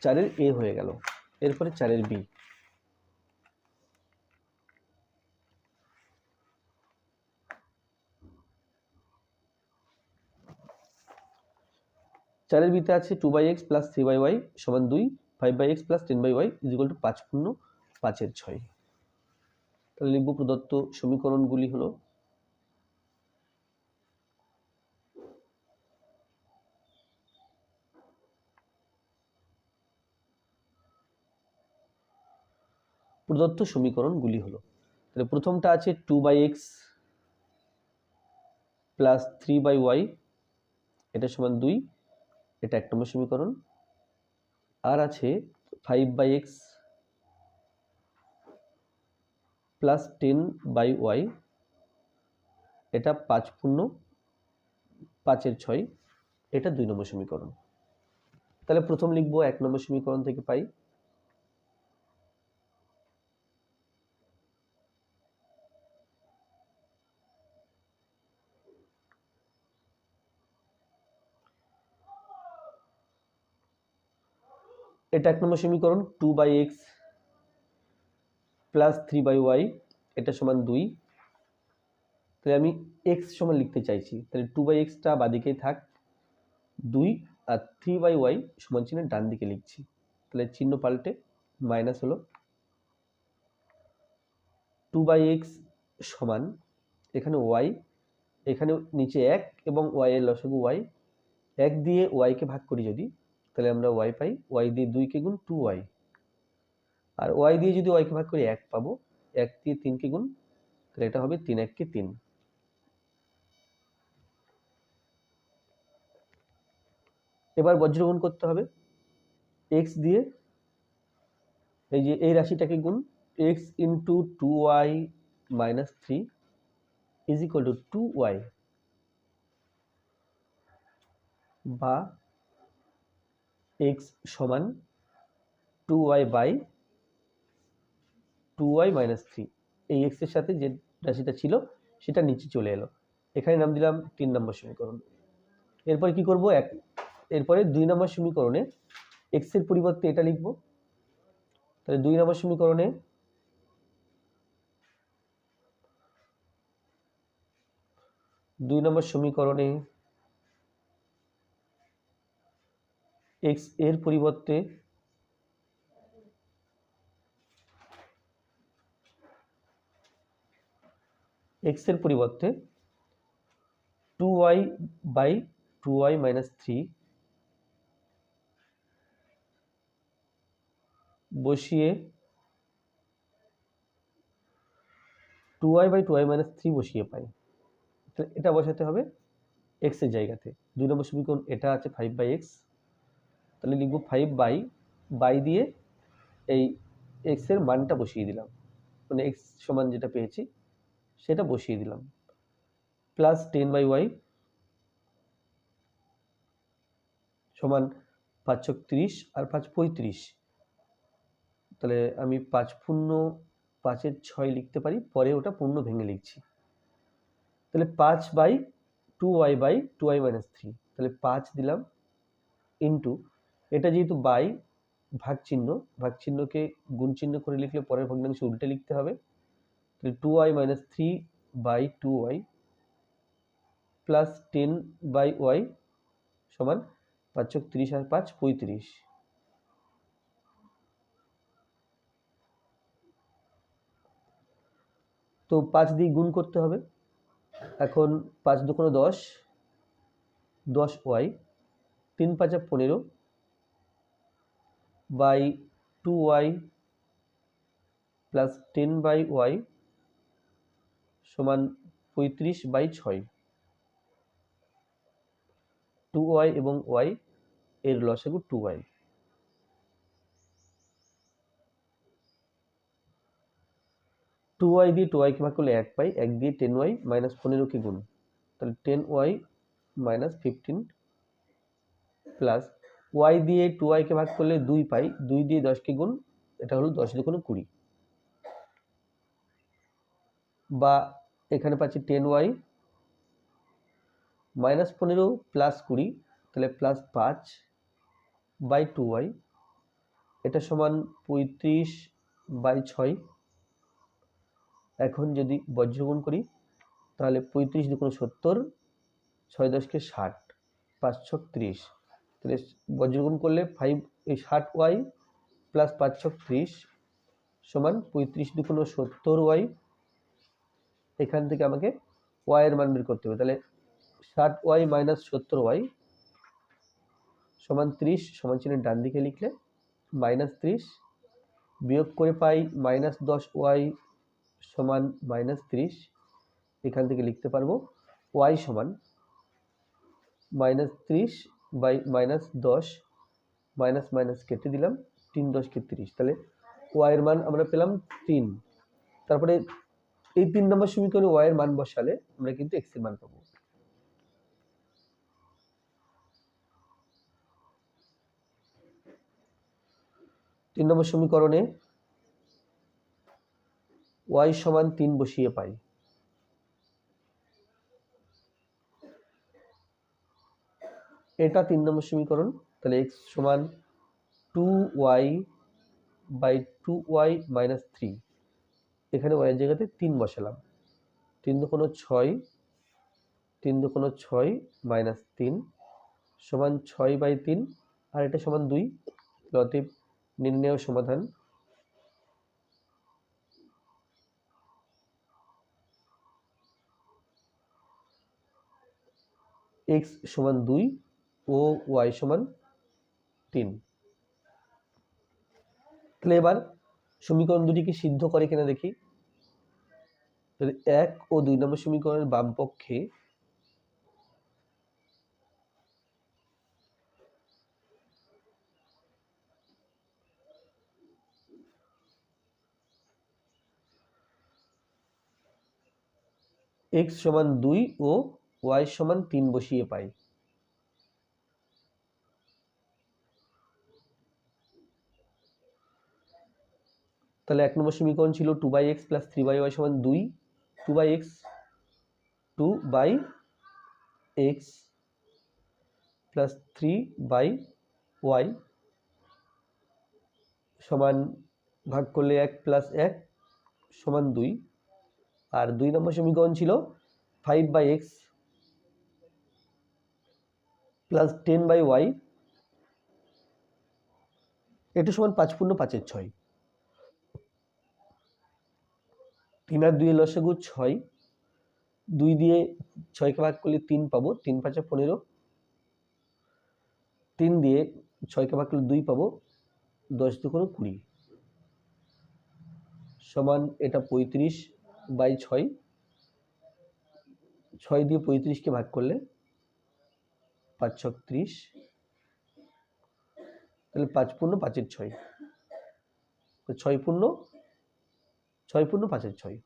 4-এর A হয়ে গেল। এরপরে 4-এর B। 4-এর বিতে আছে 2/x + 3/y = 2, 5/x + 10/y = 5 পূর্ণ 5-এর 6। তাহলে লিখব প্রদত্ত সমীকরণগুলি হলো তাহলে প্রথমটা আছে 2/x + 3/y, এটা সমান 2, এটা 1 নম্বর সমীকরণ। আর আছে 5/x + 10/y, এটা 5 পূর্ণ 5-এর 6, এটা 2 নম্বর সমীকরণ। তাহলে প্রথম লিখব 1 নম্বর সমীকরণ থেকে পাই এটা 1 নম্বর সমীকরণ, 2/x + 3/y, এটা সমান 2। তাহলে আমি x সমান লিখতে চাইছি, তাহলে 2/x টা বাদিকেই থাক, 2 আর 3/y সমান চিহ্নের ডান দিকে লিখছি। তাহলে চিহ্ন পাল্টে মাইনাস হলো 2/x সমান, এখানে y, এখানে নিচে 1 এবং y এর লসাগু y, 1 দিয়ে y কে ভাগ করি যদি, তাহলে আমরা y পাই, y দিয়ে 2 কে গুণ 2y, আর y দিয়ে যদি y কে ভাগ করি 1 পাবো, 1 দিয়ে 3 কে গুণ, তাহলে এটা হবে 3 1 কে 3। এবার বজ্রগুণ করতে হবে, x দিয়ে এই যে এই রাশিটাকে গুণ, x * 2y - 3 = 2y, বা x সমান 2y - 3। এই x এর সাথে যে রাশিটা ছিল সেটা নিচে চলে এলো, এখানে নাম দিলাম 3 নম্বর সমীকরণ। এরপরে কি করব, এরপরে 2 নম্বর সমীকরণে x এর পরিবর্তে এটা লিখব। তাহলে 2 নম্বর সমীকরণে x এর পরিবর্তে x এর পরিবর্তে 2y/2y - 3 বসিয়ে 2y/2y - 3 বসিয়ে পাই। তো এটা বসাতে হবে x এর জায়গাতে। 2 নম্বর সমীকরণ এটা আছে 5/x, তাহলে লিখব 5/, দিয়ে এই x এর মানটা বসিয়ে দিলাম, মানে x সমান যেটা পেয়েছি সেটা বসিয়ে দিলাম, প্লাস 10/y সমান 5 × 30 আর 5 × 35। তাহলে আমি 5 পূর্ণ 5-এর 6 লিখতে পারি, পরে ওটা পূর্ণ ভেঙে লিখছি। তাহলে 5/2y/2y - 3, তাহলে 5 দিলাম ইন্টু, এটা যেহেতু বাই, ভাগ চিহ্নকে গুণ চিহ্ন করে লিখলে পরের ভগ্নাংশ উল্টে লিখতে হবে। তাহলে 2y - 3/2y প্লাস 10/y সমান 5 × 30 আর 5 35। তো 5 দিয়ে গুণ করতে হবে। এখন 5 × 2 = 10, 10y, 3 × 5 = 15 by 2y plus 10/y সমান 35/6। 2y এবং y এর লসাগু 2y। 2y দিয়ে 2y কে ভাগ করলে 1 পাই, 1 দিয়ে 10y মাইনাস 15 কে গুণ, তাহলে 10y মাইনাস 15 প্লাস y দিয়ে 2y কে ভাগ করলে 2 পাই, 2 দিয়ে 10 কে গুণ, এটা হলো 10 × 2 = 20, বা এখানে পাচ্ছি 10y মাইনাস 15 প্লাস 20, তাহলে প্লাস 5/2y, এটা সমান 35/6। এখন যদি বজ্রগুণ করি তাহলে 35 × 2 = 70, 6 × 10 = 60, 5 × 6 = 30, তাহলে বজ্রগুণ করলে 60y প্লাস 5 × 6 = 30 সমান 35 × 2 = 70y। এখান থেকে আমাকে y এর মান বের করতে হবে, তাহলে 60y মাইনাস 70y সমান 30, সমান চিহ্নের ডান দিকে লিখলে -30, বিয়োগ করে পাই -10y সমান -30। এখান থেকে লিখতে পারবো y সমান -30 বাই -10, মাইনাস মাইনাস কেটে দিলাম, 3 × 10 = 30, তাহলে y এর মান আমরা পেলাম 3। তারপরে এই 3 নম্বর সমীকরণে y এর মান বসালে আমরা কিন্তু x এর মান পাবো। তিন নম্বর সমীকরণে y সমান 3 বসিয়ে পাই। এটা 3 নম্বর সমীকরণ, তাহলে x সমান 2y বাই 2y মাইনাস 3। এখানে y এর জায়গাতে 3 বসালাম, 3 × 2 = 6, 3 × 2 = 6 মাইনাস 3 সমান 6/3, আর এটা সমান 2। অতএব নির্ণেয় সমাধান x সমান 2 ও y সমান 3। তাহলে এবার সমীকরণ দুটিকে সিদ্ধ করে কিনা দেখি। তাহলে 1 ও 2 নম্বর সমীকরণের বাম পক্ষে x সমান 2 ও y সমান 3 বসিয়ে পাই। তাহলে 1 নম্বর সমীকরণ ছিল 2/x প্লাস 3/y সমান 2, 2/x 2/x প্লাস 3/y সমান ভাগ করলে 1 প্লাস 1 সমান 2। আর 2 নম্বর সমীকরণ ছিল 5/x প্লাস 10/y, এটা সমান 5 × 5 = 6। 3 আর 2 এর লসাগু 6, 2 দিয়ে 6 কে ভাগ করলে 3 পাবো, 3 × 5 = 15, 3 দিয়ে 6 কে ভাগ করলে 2 পাবো, 10 × 2 = 20 সমান এটা 35/6। 6 দিয়ে 35 কে ভাগ করলে 5 × 6 = 30, তাহলে 5 × 5 = 6, তো 6 × 5 = 6।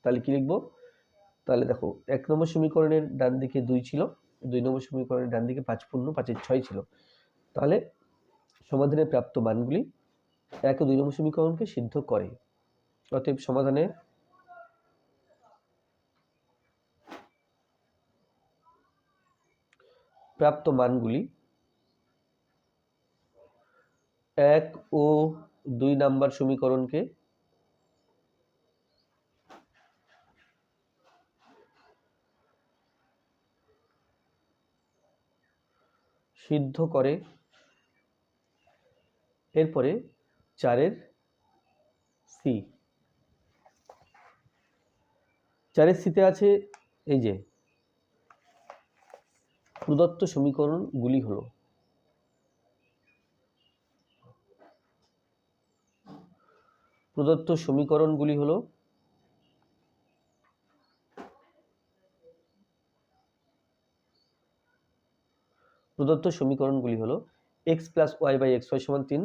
তাহলে কি লিখবো? তাহলে দেখো 1 নম্বর সমীকরণের ডান দিকে 2 ছিল, 2 নম্বর সমীকরণের ডান দিকে 5 × 5 = 6 ছিল। তাহলে সমাধানে প্রাপ্ত মানগুলি 1 ও 2 নম্বর সমীকরণকে সিদ্ধ করে। অতএব সমাধানে প্রাপ্ত মানগুলি 1 ও 2 নাম্বার সমীকরণকে সিদ্ধ করে। এরপরে 4-এর সি, 4-এর সিতে আছে এই যে প্রদত্ত সমীকরণগুলি হলো x plus y by x y সমান 3,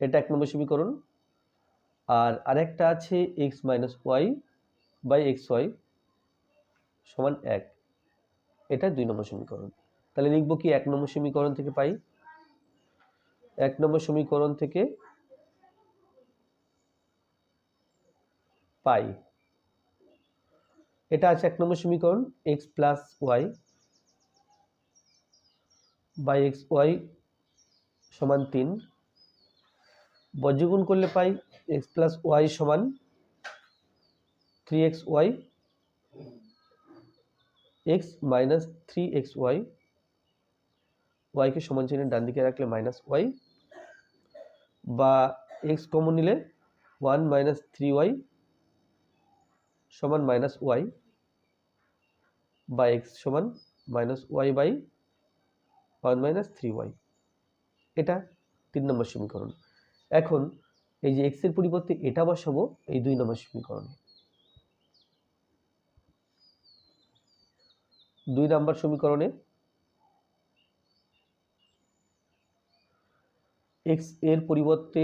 এটা 1 নম্বর সমীকরণ। আর আরেকটা আছে x minus y by x y সমান 1, এটা 2 নম্বর সমীকরণ। তাহলে লিখব কি 1 নম্বর সমীকরণ থেকে পাই, 1 নম্বর সমীকরণ থেকে পাই, এটা আছে 1 নম্বর সমীকরণ x plus y by x y সমান 3, বজ্রগুণ করলে পাই x প্লাস ওয়াই সমান 3xy, x minus 3xy, y কে সমান চিহ্নের ডান দিকে রাখলে মাইনাস ওয়াই, বা x কমন নিলে 1 মাইনাস 3y সমান মাইনাস ওয়াই, বা x সমান minus y by 1 minus 3y, এটা 3 নম্বর সমীকরণ। এখন এই যে x এর পরিবর্তে এটা বসাবো এই 2 নম্বর সমীকরণে। 2 নম্বর সমীকরণে x এর পরিবর্তে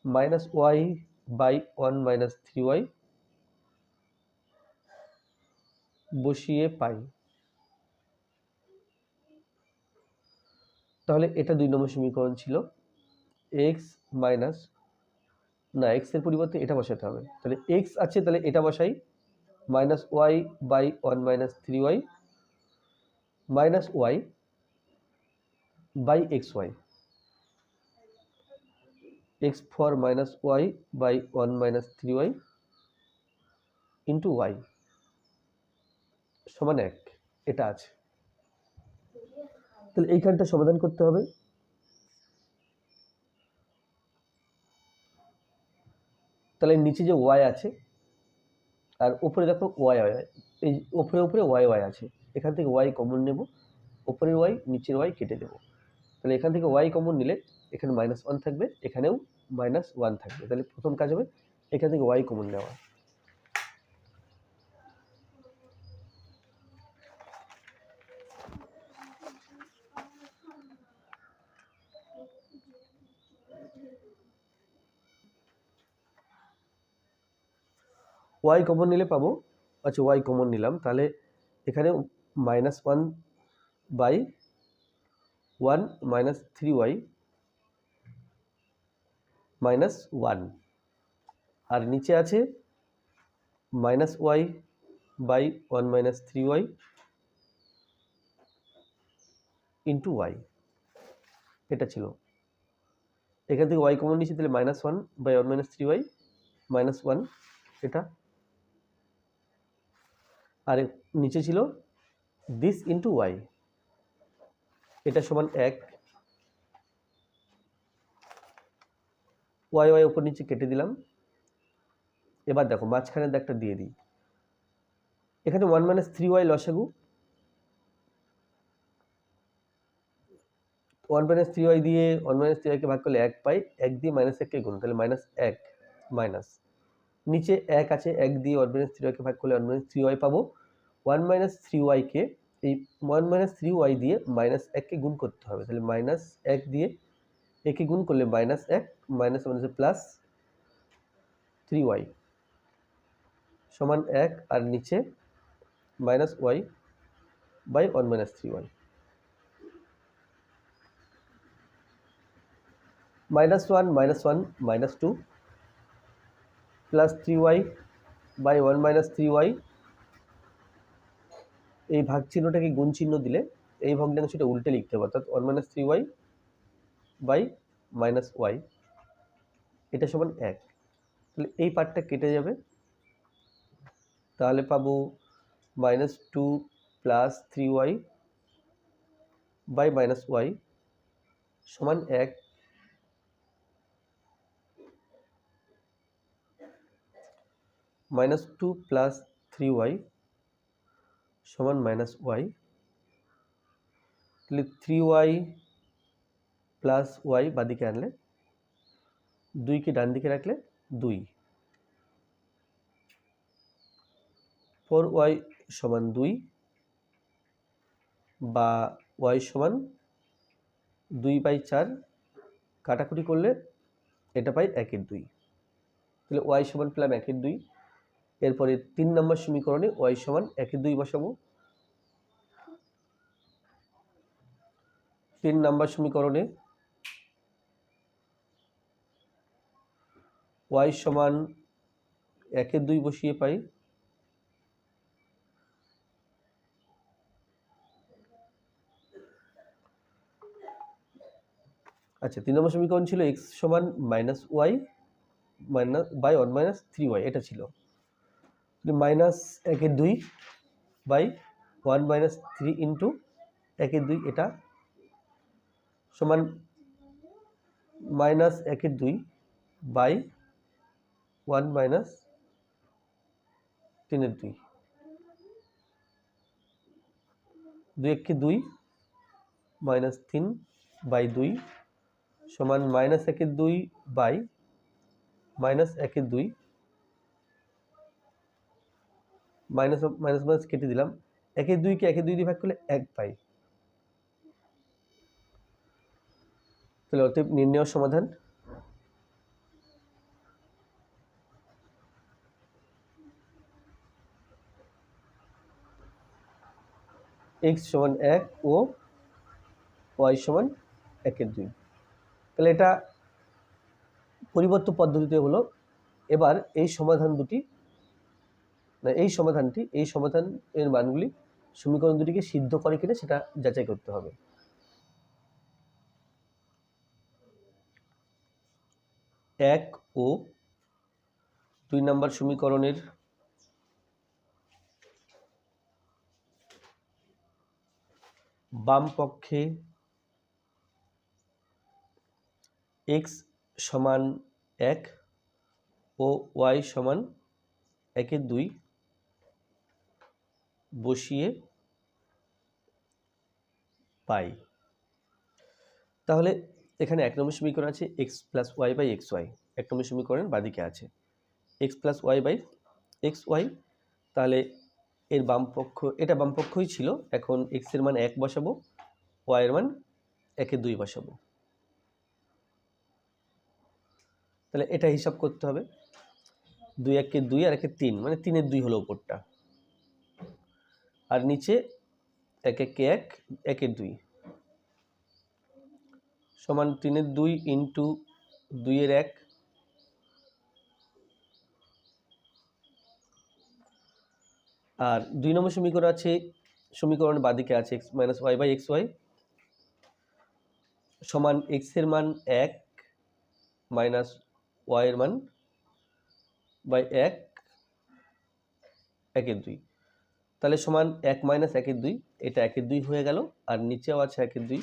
minus y by 1 minus 3y বসিয়ে পাই। তাহলে এটা 2 নম্বর সমীকরণ ছিল। x মাইনাস, না x এর পরিবর্তে এটা বসাতে হবে, তাহলে x আছে তাহলে এটা বসাই, minus y by 1 minus 3y minus y by x y, x for minus y by 1 minus 3y into y সমান 1, এটা আছে। তাহলে এইখানটা সমাধান করতে হবে। তাহলে নিচে যে y আছে আর উপরে দেখো y, এই উপরে y আছে, এখান থেকে y কমন নেব, উপরের y নিচের y কেটে দেব। তাহলে এখান থেকে y কমন নিলে এখানে -1 থাকবে, এখানেও -1 থাকবে। তাহলে প্রথম কাজ হবে এখান থেকে y কমন নেওয়া। y কমন নিলে পাবো, আচ্ছা y কমন নিলাম, তাহলে এখানে -1 বাই 1 মাইনাস 3y মাইনাস 1, আর নিচে আছে minus y by 1 minus 3y into y, এটা ছিল। এখান থেকে y কমন নিচ্ছি, তাহলে -1 বাই 1 মাইনাস 3y মাইনাস 1, এটা, আর নিচে ছিল দিস ইন্টু ওয়াই, এটা সমান 1, ওয়াই উপর নিচে কেটে দিলাম। এবার দেখো মাঝখানের দাগটা দিয়ে দিই, এখানে 1 মাইনাস 3y লসাগু, 1 মাইনাস 3y দিয়ে 1 মাইনাস 3y কে ভাগ করলে 1 পাই, 1 দিয়ে মাইনাস 1 কে গুণ, তাহলে -1 মাইনাস, নিচে 1 আছে, 1 দিয়ে 1 মাইনাস 3y কে ভাগ করলে 1 মাইনাস 3y পাবো। 1 মাইনাস 3y কে এই 1 মাইনাস 3y দিয়ে -1 কে গুণ করতে হবে, তাহলে -1 দিয়ে একে গুণ করলে -1 মাইনাস প্লাস 3y সমান 1, আর নিচে minus y by 1 minus 3y। -1 -1 -2 plus 3y by 1 - 3y, এই ভাগ চিহ্নটাকে গুণ চিহ্ন দিলে এই ভগ্নাংশটা উল্টে লিখতে হবে, অর্থাৎ 1 - 3y বাই -y, এটা সমান 1। তাহলে এই পার্টটা কেটে যাবে, তাহলে পাবো -2 প্লাস 3y বাই -y সমান 1। -2 প্লাস 3y সমান -y, তাহলে 3y প্লাস y বাদিকে আনলে 2কে ডান দিকে রাখলে 2, 4y সমান 2 বা y সমান 2/4, কাটাকুটি করলে এটা পাই 1/2, তাহলে y সমান পেলাম 1/2। এরপরে 3 নম্বর সমীকরণে y সমান 1/2 বসাবো। 3 নম্বর সমীকরণে y সমান 1/2 বসিয়ে পাই আচ্ছা, 3 নম্বর সমীকরণ ছিল x সমান -y বাই 1 - 3y, এটা ছিল -1/2 বাই 1 - 3 ইন্টু 1/2, এটা সমান -1/2 বাই 1 - 3/2, 2 - 3 বাই 2 সমান -1/2 বাই -1/2, মাইনাস মাইনাস কেটে দিলাম, 1/2কে 1/2 দিয়ে ভাগ করলে 1 পাই। তাহলে অতএব নির্ণেয় সমাধান x সমান 1 ও y সমান 1/2। তাহলে এটা পরিবর্ত পদ্ধতিতে হলো। এবার এই সমাধান দুটি না এই সমাধানের মানগুলি সমীকরণ দুটিকে সিদ্ধ করে কিনা সেটা যাচাই করতে হবে। এক ও 2 নম্বর সমীকরণের বাম পক্ষে x সমান 1 ও y সমান 1/2 বসিয়ে পাই। তাহলে এখানে 1 নম্বর সমীকরণ আছে x plus y by xy, 1 নম্বর সমীকরণের বাদিকে আছে x plus y by xy। তাহলে এর বাম পক্ষ, এটা বাম পক্ষই ছিল, এখন x এর মান 1 বসাবো, y এর মান 1/2 বসাবো। তাহলে এটা হিসাব করতে হবে, 2 1 2 আর 1 3, মানে 3/2 হলো উপরটা, আর নিচে 1 1 1/2 সমান 3/2 ইন্টু 2/1, আর 2 নম্বর সমীকরণ আছে, সমীকরণের বাদিকে আছে x minus y by xy সমান x এর মান 1 মাইনাস y এর মান বাই 1 1/2, তাহলে সমান 1 মাইনাস 1/2, এটা 1/2 হয়ে গেল, আর নিচেও আছে 1/2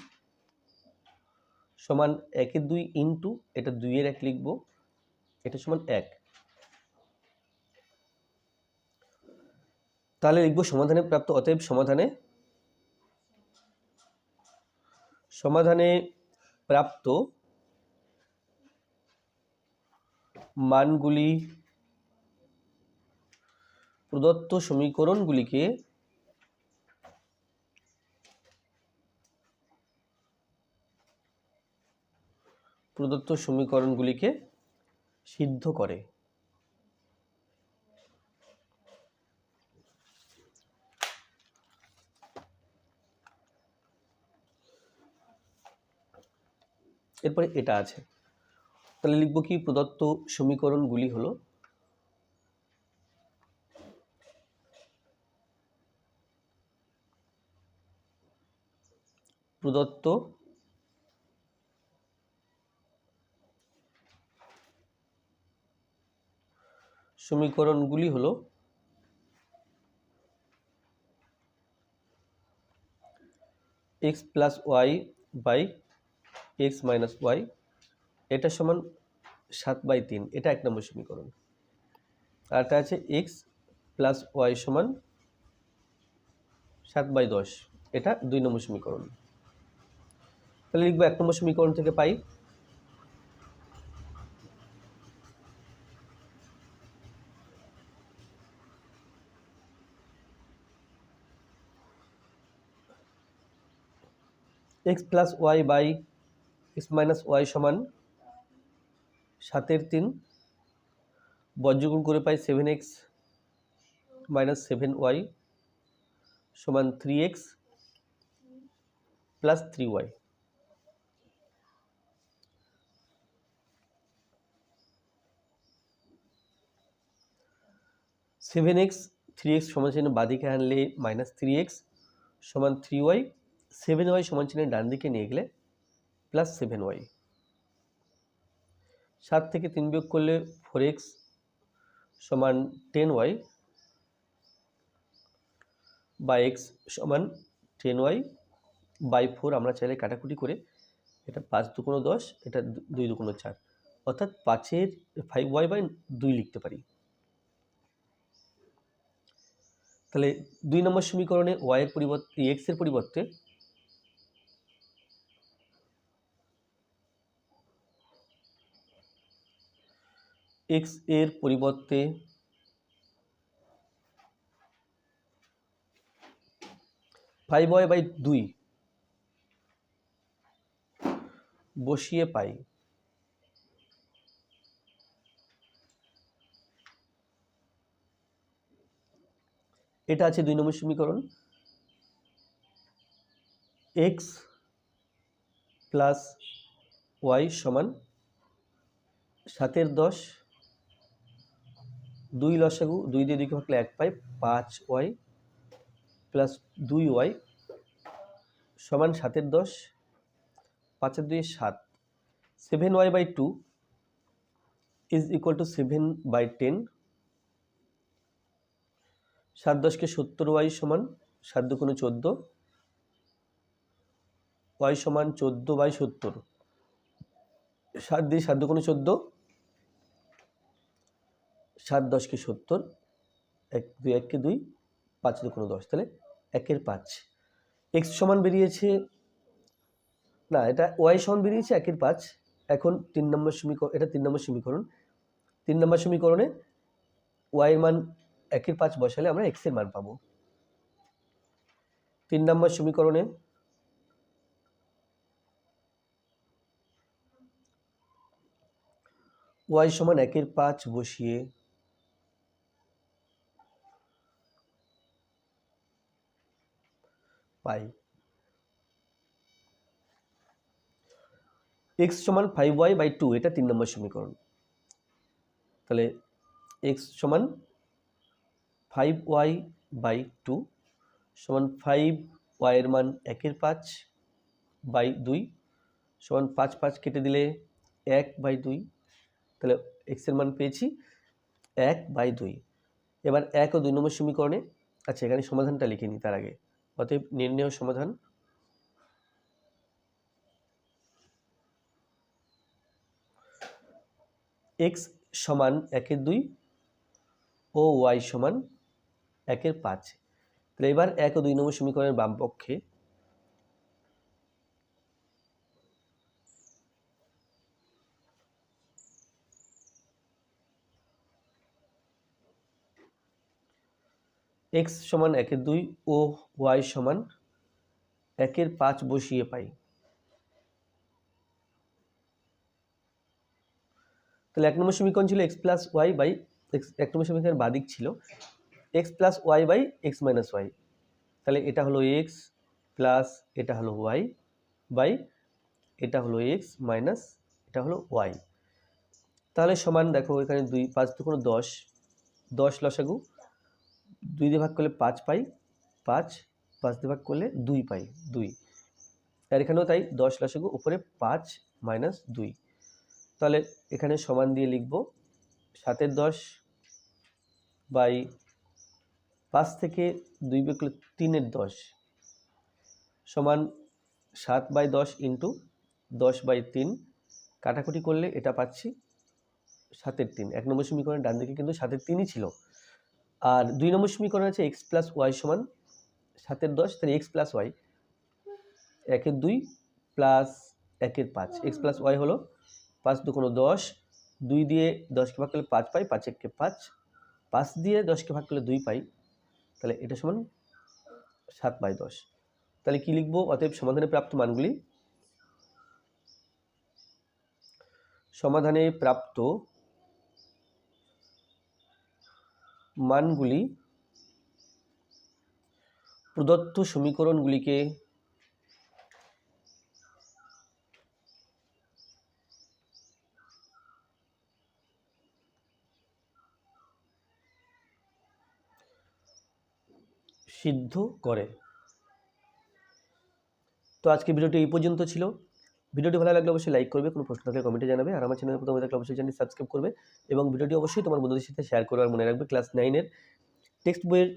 সমান 1/2 ইন্টু এটা 2/1 লিখবো, এটা সমান 1। তাহলে লিখবো সমাধানে প্রাপ্ত, অতএব সমাধানে প্রাপ্ত মানগুলি প্রদত্ত সমীকরণগুলিকে সিদ্ধ করে। এরপরে এটা আছে তাহলে লিখব কি, প্রদত্ত সমীকরণগুলি হলো প্রদত্ত সমীকরণগুলি হলো x plus y by x minus y, এটা সমান 7/3, এটা 1 নম্বর সমীকরণ। আর এটা আছে x প্লাস ওয়াই সমান 7/10, এটা 2 নম্বর সমীকরণ। তাহলে লিখবো 1 নম্বর সমীকরণ থেকে পাই x plus y by x minus y সমান 7/3, বজ্রগুণ করে পাই 7x মাইনাস 7y সমান 3x plus 3y। Seven x 3x সমান চিহ্ন বাঁদিকে আনলে মাইনাস 3x সমান 3y, 7y সমান চিহ্ন ডান দিকে নিয়ে গেলে প্লাস 7y। 7 থেকে 3 বিয়োগ করলে 4x সমান 10y বা x সমান 10y বাই 4। আমরা চাইলে কাটাকুটি করে এটা 5 দুগুণ 10, এটা 2 দুগুণ 4, অর্থাৎ 5-এর 5y বাই 2 লিখতে পারি। তাহলে 2 নম্বর সমীকরণে y এর পরিবর্তে x এর পরিবর্তে x এর পরিবর্তে 5y বাই 2 বসিয়ে পাই এটা আছে 2 নম্বর সমীকরণ। x প্লাস ওয়াই সমান 7/10, 2 লসাগু, 2 দিয়ে 2 কে ভাগলে 1 পাই, 5y প্লাস 2y সমান 7/10, 5-2 7, 7y by 2 is equal to 7/10, 7-10 কে 70y সমান 7 দুগুণ 14, y সমান 14/70, 7 দিয়ে 7 দুগুণ 14, 7-10 কে 70, 1 2 1 কে 2, 5 দুগুণ 10, তাহলে 1/5। x সমান বেরিয়েছে, না এটা y সমান বেরিয়েছে 1/5। এখন 3 নম্বর সমীকরণ, এটা 3 নম্বর সমীকরণ। 3 নম্বর সমীকরণে y এর মান 1/5 বসালে আমরা x এর মান পাবো। 3 নম্বর সমীকরণে y সমান 1/5 বসিয়ে পাই x সমান 5y বাই 2, এটা 3 নম্বর সমীকরণ। তাহলে x সমান 5y বাই 2 সমান 5y এর মান 1/5 বাই 2 সমান 5 কেটে দিলে 1/2, তাহলে x এর মান পেয়েছি 1/2। এবার 1 ও 2 নম্বর সমীকরণে, আচ্ছা এখানে সমাধানটা লিখে নিই তার আগে। অতএব নির্ণেয় সমাধান x সমান 1/2 ও y সমান 1/5। তাহলে এবার 1 ও 2 নম্বর সমীকরণের বাম পক্ষে x সমান 1/2 ও y সমান 1/5 বসিয়ে পাই। তাহলে 1 নম্বর সমীকরণ ছিল x plus y by x, 1 নম্বর সমীকরণের বাদিক ছিল x plus y by x minus y. তাহলে এটা হলো x প্লাস এটা হলো y বাই এটা হলো x মাইনাস এটা হলো y। তাহলে সমান দেখো এখানে 2 5 2 10, 10 লসাগু, 2 দিয়ে ভাগ করলে 5 পাই, 5 5 দিয়ে ভাগ করলে 2 পাই, 2। আর এখানেও তাই 10 লসাগু, উপরে 5 মাইনাস 2। তাহলে এখানে সমান দিয়ে লিখব 7 এর 10 বাই 5 থেকে 2 বিয়োগ করলে 3 এর 10 সমান 7/10 ইন্টু 10/3, কাটাকুটি করলে এটা পাচ্ছি 7 এর 3। 1 নম্বর সমীকরণের ডান দিকে কিন্তু 7 এর 3ই ছিল। আর 2 নম্বর সমীকরণ আছে x প্লাস ওয়াই সমান 7 এর 10, তাহলে x প্লাস ওয়াই 1 এর 2 প্লাস 1 এর 5, x প্লাস ওয়াই হলো 5 2 10, 2 দিয়ে 10কে ভাগ করলে 5 পাই, 5 1 5, 5 দিয়ে 10কে ভাগ করলে 2 পাই, তাহলে এটা সমান 7/10। তাহলে কি লিখবো? অতএব সমাধানে প্রাপ্ত মানগুলি, সমাধানে প্রাপ্ত মানগুলি প্রদত্ত সমীকরণগুলিকে সিদ্ধ করে। তো আজকে ভিডিওটি এই পর্যন্ত ছিল। ভিডিওটি ভালো লাগলে অবশ্যই লাইক করবে, কোনো প্রশ্ন থাকলে কমেন্টে জানাবে, আর আমার চ্যানেলে প্রথমে থাকলে অবশ্যই চ্যানেলটি সাবস্ক্রাইব করবে এবং ভিডিওটি অবশ্যই তোমার বন্ধুদের সাথে শেয়ার করবে। আর মনে রাখবে, ক্লাস 9-এর টেক্সট বইয়ের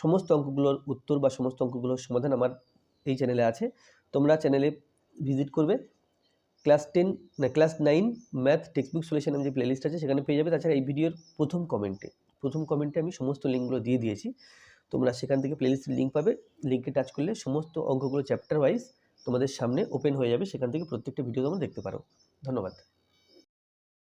সমস্ত অঙ্কগুলোর উত্তর বা সমস্ত অঙ্কগুলোর সমাধান আমার এই চ্যানেলে আছে, তোমরা চ্যানেলে ভিজিট করবে। Class 9 math text book solution যে প্লেলিস্ট আছে সেখানে পেয়ে যাবে। তাছাড়া এই ভিডিওর প্রথম কমেন্টে আমি সমস্ত লিঙ্কগুলো দিয়ে দিয়েছি, তোমরা সেখান থেকে প্লেলিস্টের লিঙ্ক পাবে। লিঙ্কে টাচ করলে সমস্ত অঙ্কগুলো চ্যাপ্টার ওয়াইজ তোমাদের সামনে ওপেন হয়ে যাবে, সেখান থেকে প্রত্যেকটা ভিডিও তোমরা দেখতে পারো। ধন্যবাদ।